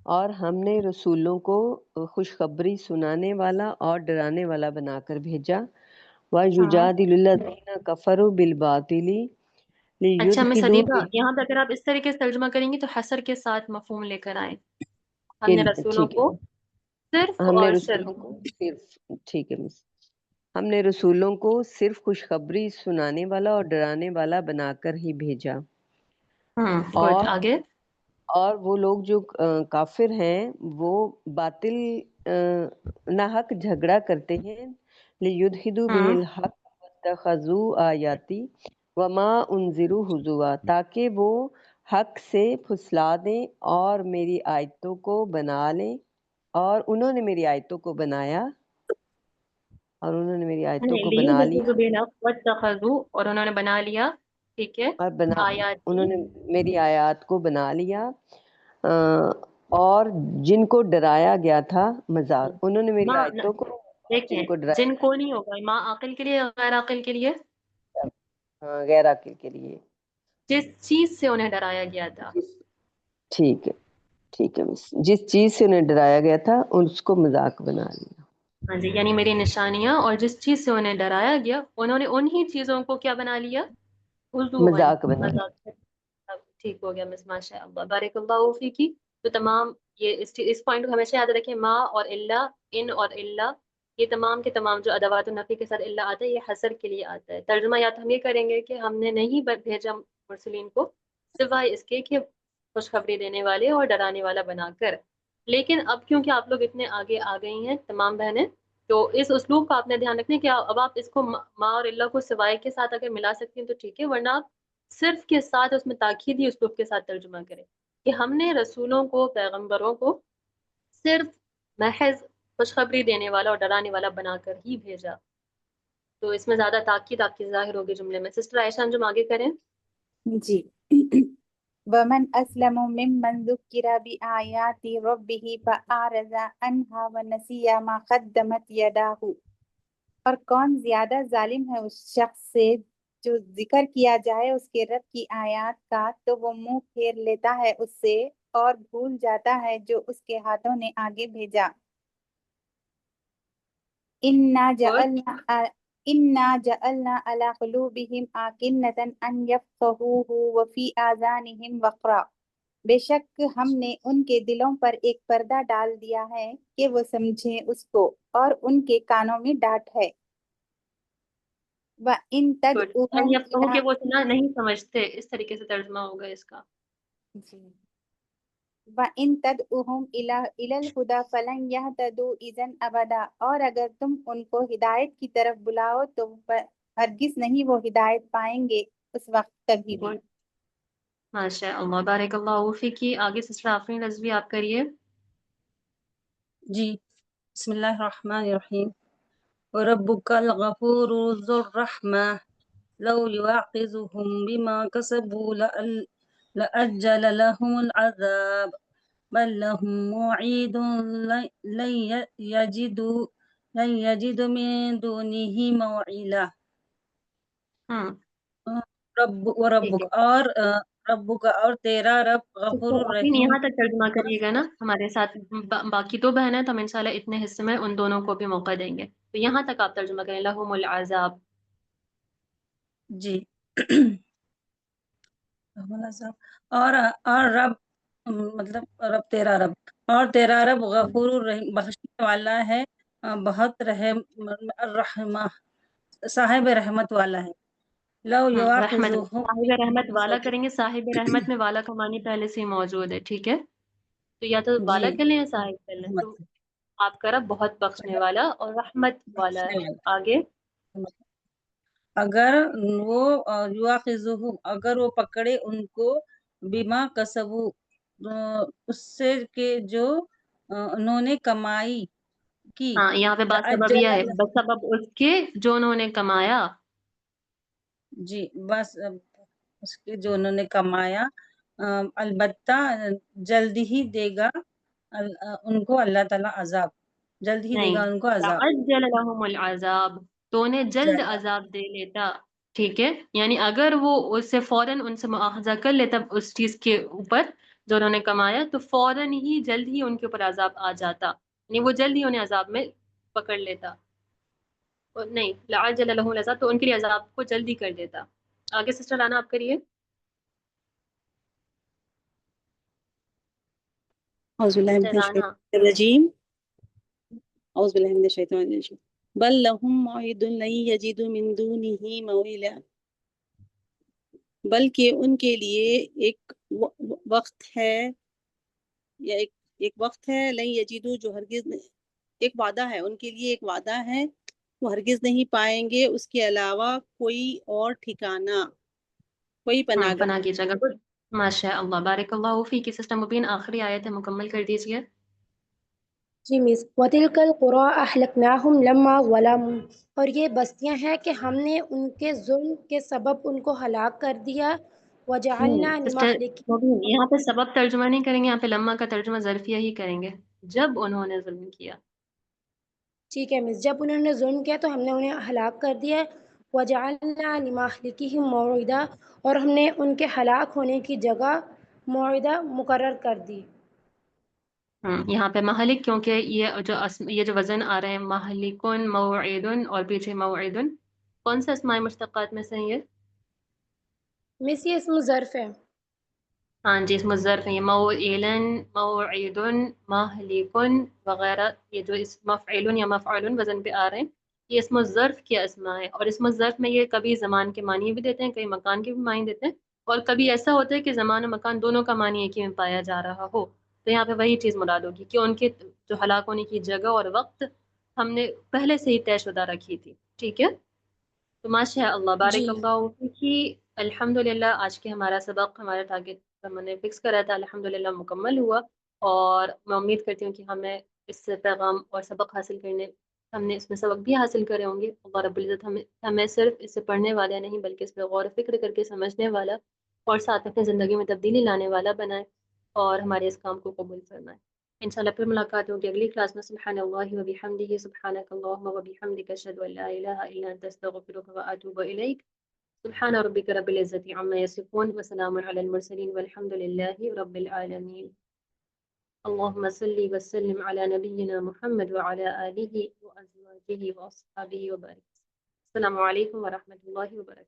اور ہم نے رسولوں کو خوشخبری سنانے والا اور ڈرانے والا بنا کر بھیجا. وَيُجَادِلُ الَّذِينَ كَفَرُوا بِالْبَاطِلِ اچھا مس لِيُدْحِضُوا ادیبہ، یہاں پہ اگر آپ اس طریقے سے ترجمہ کریں گی تو حسر کے ساتھ مفہوم لے کر آئیں. ہم نے رسولوں ٹھیک ہے. کو صرف ہم نے اور صرف رسولوں کو صرف ٹھیک ہے مس ہم نے رسولوں کو صرف خوشخبری سنانے والا اور ڈرانے والا بنا کر ہی بھیجا. گڈ. آگے اور وہ لوگ جو کافر ہیں وہ باطل ناحق جھگڑا کرتے ہیں. لیدحدوا بہ الحق واتخذوا آیاتی وما انذروا ہزوا، تاکہ وہ حق سے پھسلا دیں اور میری آیتوں کو بنا لیں، اور انہوں نے میری آیتوں کو بنایا اور انہوں نے میری آیتوں کو بنا لیا اور انہوں نے بنا لیا. ٹھیک ہے، اور آیاتی، انہوں نے میری آیات کو بنا لیا، اور جن کو ڈرایا گیا تھا مذاق، انہوں نے میری ماں آیتوں کو دیکھیں جن کو ڈرایا جن کو نہیں ہوگا، ماں عاقل کے لیے غیر عاقل کے لیے، غیر عاقل کے لیے، جس چیز سے انہیں ڈرایا گیا تھا. ٹھیک ہے مس، جس چیز سے انہیں ڈرایا گیا تھا اس کو مذاق بنا لیا. ہاں جی، یعنی میری نشانیاں اور جس چیز سے انہیں ڈرایا گیا انہوں نے انہی چیزوں کو کیا بنا لیا؟ مذاق بنا لیا. مذاق. ٹھیک ہو گیا مس، ماشاء اللہ، بارک اللہ فیکی. تو تمام یہ اس پوائنٹ کو ہمیشہ یاد رکھیں، ما اور اللہ، ان اور اللہ، یہ تمام کے تمام جو ادوات النفی کے ساتھ اللہ آتا ہے یہ حسر کے لیے آتا ہے. ترجمہ یا تو ہم یہ کریں گے کہ ہم نے نہیں بھیجا مرسلین کو سوائے اس کے کہ خوشخبری دینے والے اور ڈرانے والا بنا کر. لیکن اب کیونکہ آپ لوگ اتنے آگے آ گئی ہیں تمام بہنیں، تو اس اسلوب کا آپ نے دھیان رکھنا ہے کہ اب آپ اس کو ما اور اللہ کو سوائے کے ساتھ اگر ملا سکتی ہیں تو ٹھیک ہے، ورنہ آپ صرف کے ساتھ اس میں تاکیدی اسلوب کے ساتھ ترجمہ کریں کہ ہم نے رسولوں کو، پیغمبروں کو صرف محض خوشخبری دینے والا اور ڈرانے والا بنا کر ہی بھیجا، تو اس میں زیادہ تاکید آپ کی ظاہر ہوگی جملے میں۔ سسٹر عائشہ انجم آگے کریں۔ جی ومن اسلم ممن ذکر بآیات ربہ فأعرض عنہا ونسی ما قدمت یداہ، اور کون زیادہ ظالم ہے اس شخص سے جو ذکر کیا جائے اس کے رب کی آیات کا تو وہ منہ پھیر لیتا ہے اس سے اور بھول جاتا ہے جو اس کے ہاتھوں نے آگے بھیجا۔ انا جعلنا علی قلوبہم آکنۃ ان یفقہوہ وفی آذانہم وقرا، بے شک ہم نے ان کے دلوں پر ایک پردہ ڈال دیا ہے کہ وہ سمجھیں اس کو، اور ان کے کانوں میں ڈانٹ ہے۔ وَإِن تَدْعُوهُمْ یہ کہوں کہ وہ سنا نہیں سمجھتے، اس طریقے سے ترجمہ ہوگا اس کا۔ وَإِن تَدْعُوهُمْ إِلَى الْهُدَى فَلَنْ يَهْتَدُوا إِذًا أَبَدًا، اور اگر تم ان کو ہدایت کی طرف بلاؤ تو ہرگز نہیں وہ ہدایت پائیں گے اس وقت کبھی بھی۔ ماشاء اللہ، بارک اللہ فیکی۔ آگے سسٹر آفرین رضوی آپ کریے۔ جی بسم اللہ الرحمن الرحیم۔ وَرَبُّكَ الْغَفُورُ ذُو الرَّحْمَةِ لَوْ يُؤَاخِذُهُم بِمَا كَسَبُوا لَأَجَّلَ لَهُمُ الْعَذَابَ بَل لَّهُم مَّوْعِدٌ لَّن يَجِدُوا مِن دُونِهِ مَوْعِلًا۔ وَرَبُّكَ اور ربک اور تیرا رب غفور آفرین الرحیم۔ یہاں تک ترجمہ کریے گا نا ہمارے ساتھ، باقی دو بہن ہیں تو ہم انشاءاللہ اتنے حصے میں ان دونوں کو بھی موقع دیں گے، تو یہاں تک آپ ترجمہ کریں، لہم العذاب۔ جی اور رب مطلب رب تیرا رب، اور تیرا رب غفور الرحیم بخشنے والا ہے، بہت رحمہ صاحب رحمت والا ہے۔ لو رحمت، یواخذہم صاحب رحمت والا کریں گے، صاحب رحمت میں والا کا معنی پہلے سے ہی موجود ہے، ٹھیک ہے، تو یا تو والا جی کر لیں یا صاحب کر لیں، تو آپ کا رب بہت بخشنے والا اور رحمت والا ہے۔ آگے اگر وہ یواخذہم اگر وہ پکڑے ان کو بما کسبو اس سے کہ جو انہوں نے کمائی کی، ہاں یہاں پہ بات سببیہ ہے، بسبب اس کے جو انہوں نے کمایا۔ جی بس اس کے جو انہوں نے کمایا، البتہ جلد ہی دے گا ان کو اللہ تعالیٰ عذاب، جلد ہی دے نہیں، گا ان کو عذاب۔ لعجل لهم العذاب، تو انہیں جلد عذاب دے لیتا، ٹھیک ہے، یعنی اگر وہ اس سے فوراً ان سے مواخذہ کر لیتا اس چیز کے اوپر جو انہوں نے کمایا، تو فوراً ہی جلد ہی ان کے اوپر عذاب آ جاتا، یعنی وہ جلد ہی انہیں عذاب میں پکڑ لیتا، اور نہیں لعجل لهم العذاب تو ان کے لیے عذاب کو جلدی کر دیتا۔ آگے سسٹر لانا آپ کریے۔ اعوذ باللہ من سسٹر رانا۔ الشیطان الرجیم، اعوذ باللہ من الشیطان الرجیم، بل لہم موعد لن یجدوا من دونہ موئلا، بلکہ ان کے لیے ایک وقت ہے یا ایک وقت ہے، لن یجدوا جو ہرگز ایک وعدہ ہے، ان کے لیے ایک وعدہ ہے، وہ ہرگز نہیں پائیں گے اس کے علاوہ کوئی اور ٹھکانہ، کوئی پناہ گاہ۔ پناہ کی جگہ پر۔ ماشاء اللہ، بارک اللہ فیکی۔ سسٹر مبین آخری آیت ہے، مکمل کر دیجیے۔ جی مس وَتِلْكَ الْقُرَىٰ أَهْلَكْنَاهُمْ لَمَّا ظَلَمُوا، اور یہ بستیاں ہیں کہ ہم نے ان کے ظلم کے سبب ان کو ہلاک کر دیا۔ وَجَعَلْنَا سسٹر لِمَهْلِكِهِمْ مبین یہاں پہ سبب ترجمہ نہیں کریں گے، یہاں پہ لمحہ کا ترجمہ ظرفیہ ہی کریں گے، جب انہوں نے ظلم کیا۔ ٹھیک ہے مس، جب انہوں نے ظلم کیا تو ہم نے انہیں ہلاک کر دیا۔ وَجَعَلْنَا لِمَهْلِكِهِمْ مَوْعِدًا، اور ہم نے ان کے ہلاک ہونے کی جگہ موعدہ مقرر کر دی۔ یہاں پہ مہلک، کیونکہ یہ جو وزن آ رہے ہیں مہلکن موعدن اور پیچھے موعدن، کون سا اسماء مشتقات میں سے ہیں یہ؟ مس یہ اسم ظرف ہے۔ ہاں جی، اسم الظرف ہے، یہ موعلن، موعدن، مہلکن وغیرہ، یہ جو مفعلن یا مفعولن وزن پہ آ رہے ہیں یہ اسم الظرف کے اسماء ہے، اور اسم الظرف میں یہ کبھی زمان کے معنی بھی دیتے ہیں، کئی مکان کے بھی معنی دیتے ہیں، اور کبھی ایسا ہوتا ہے کہ زمان و مکان دونوں کا معنی ایک ہی میں پایا جا رہا ہو، تو یہاں پہ وہی چیز مراد ہوگی کہ ان کے جو ہلاک ہونے کی جگہ اور وقت ہم نے پہلے سے ہی طے شدہ رکھی تھی. ٹھیک ہے. تو ماشاء اللہ جی بارک اللہ فیکی. الحمدللہ آج کے ہمارا سبق ہمارا ٹارگیٹ ہم نے فکس کرا تھا الحمدللہ مکمل ہوا. اور میں امید کرتی ہوں کہ ہمیں اس سے پیغام اور سبق حاصل کرنے ہم نے اس میں سبق بھی حاصل کرے ہوں گے. اللہ رب العزت ہمیں صرف اس سے پڑھنے والا نہیں بلکہ اس پہ غور و فکر کر کے سمجھنے والا اور ساتھ اپنی زندگی میں تبدیلی لانے والا بنائے اور ہمارے اس کام کو قبول فرمائے. انشاءاللہ پھر ملاقات ہوگی اگلی کلاس میں. سبحان اللہ و بحمدہ سبحانک اللہم و بحمدک اشہد ان لا الہ الا انت استغفرک و اتوب الیک. سبحان ربک رب العزت عما یصفون وسلام علی المرسلین والحمد للہ رب العالمین. اللهم صل وسلم على نبينا محمد وعلى آله وأزواجه وأصحابه وبارك. السلام عليكم ورحمة الله وبركاته.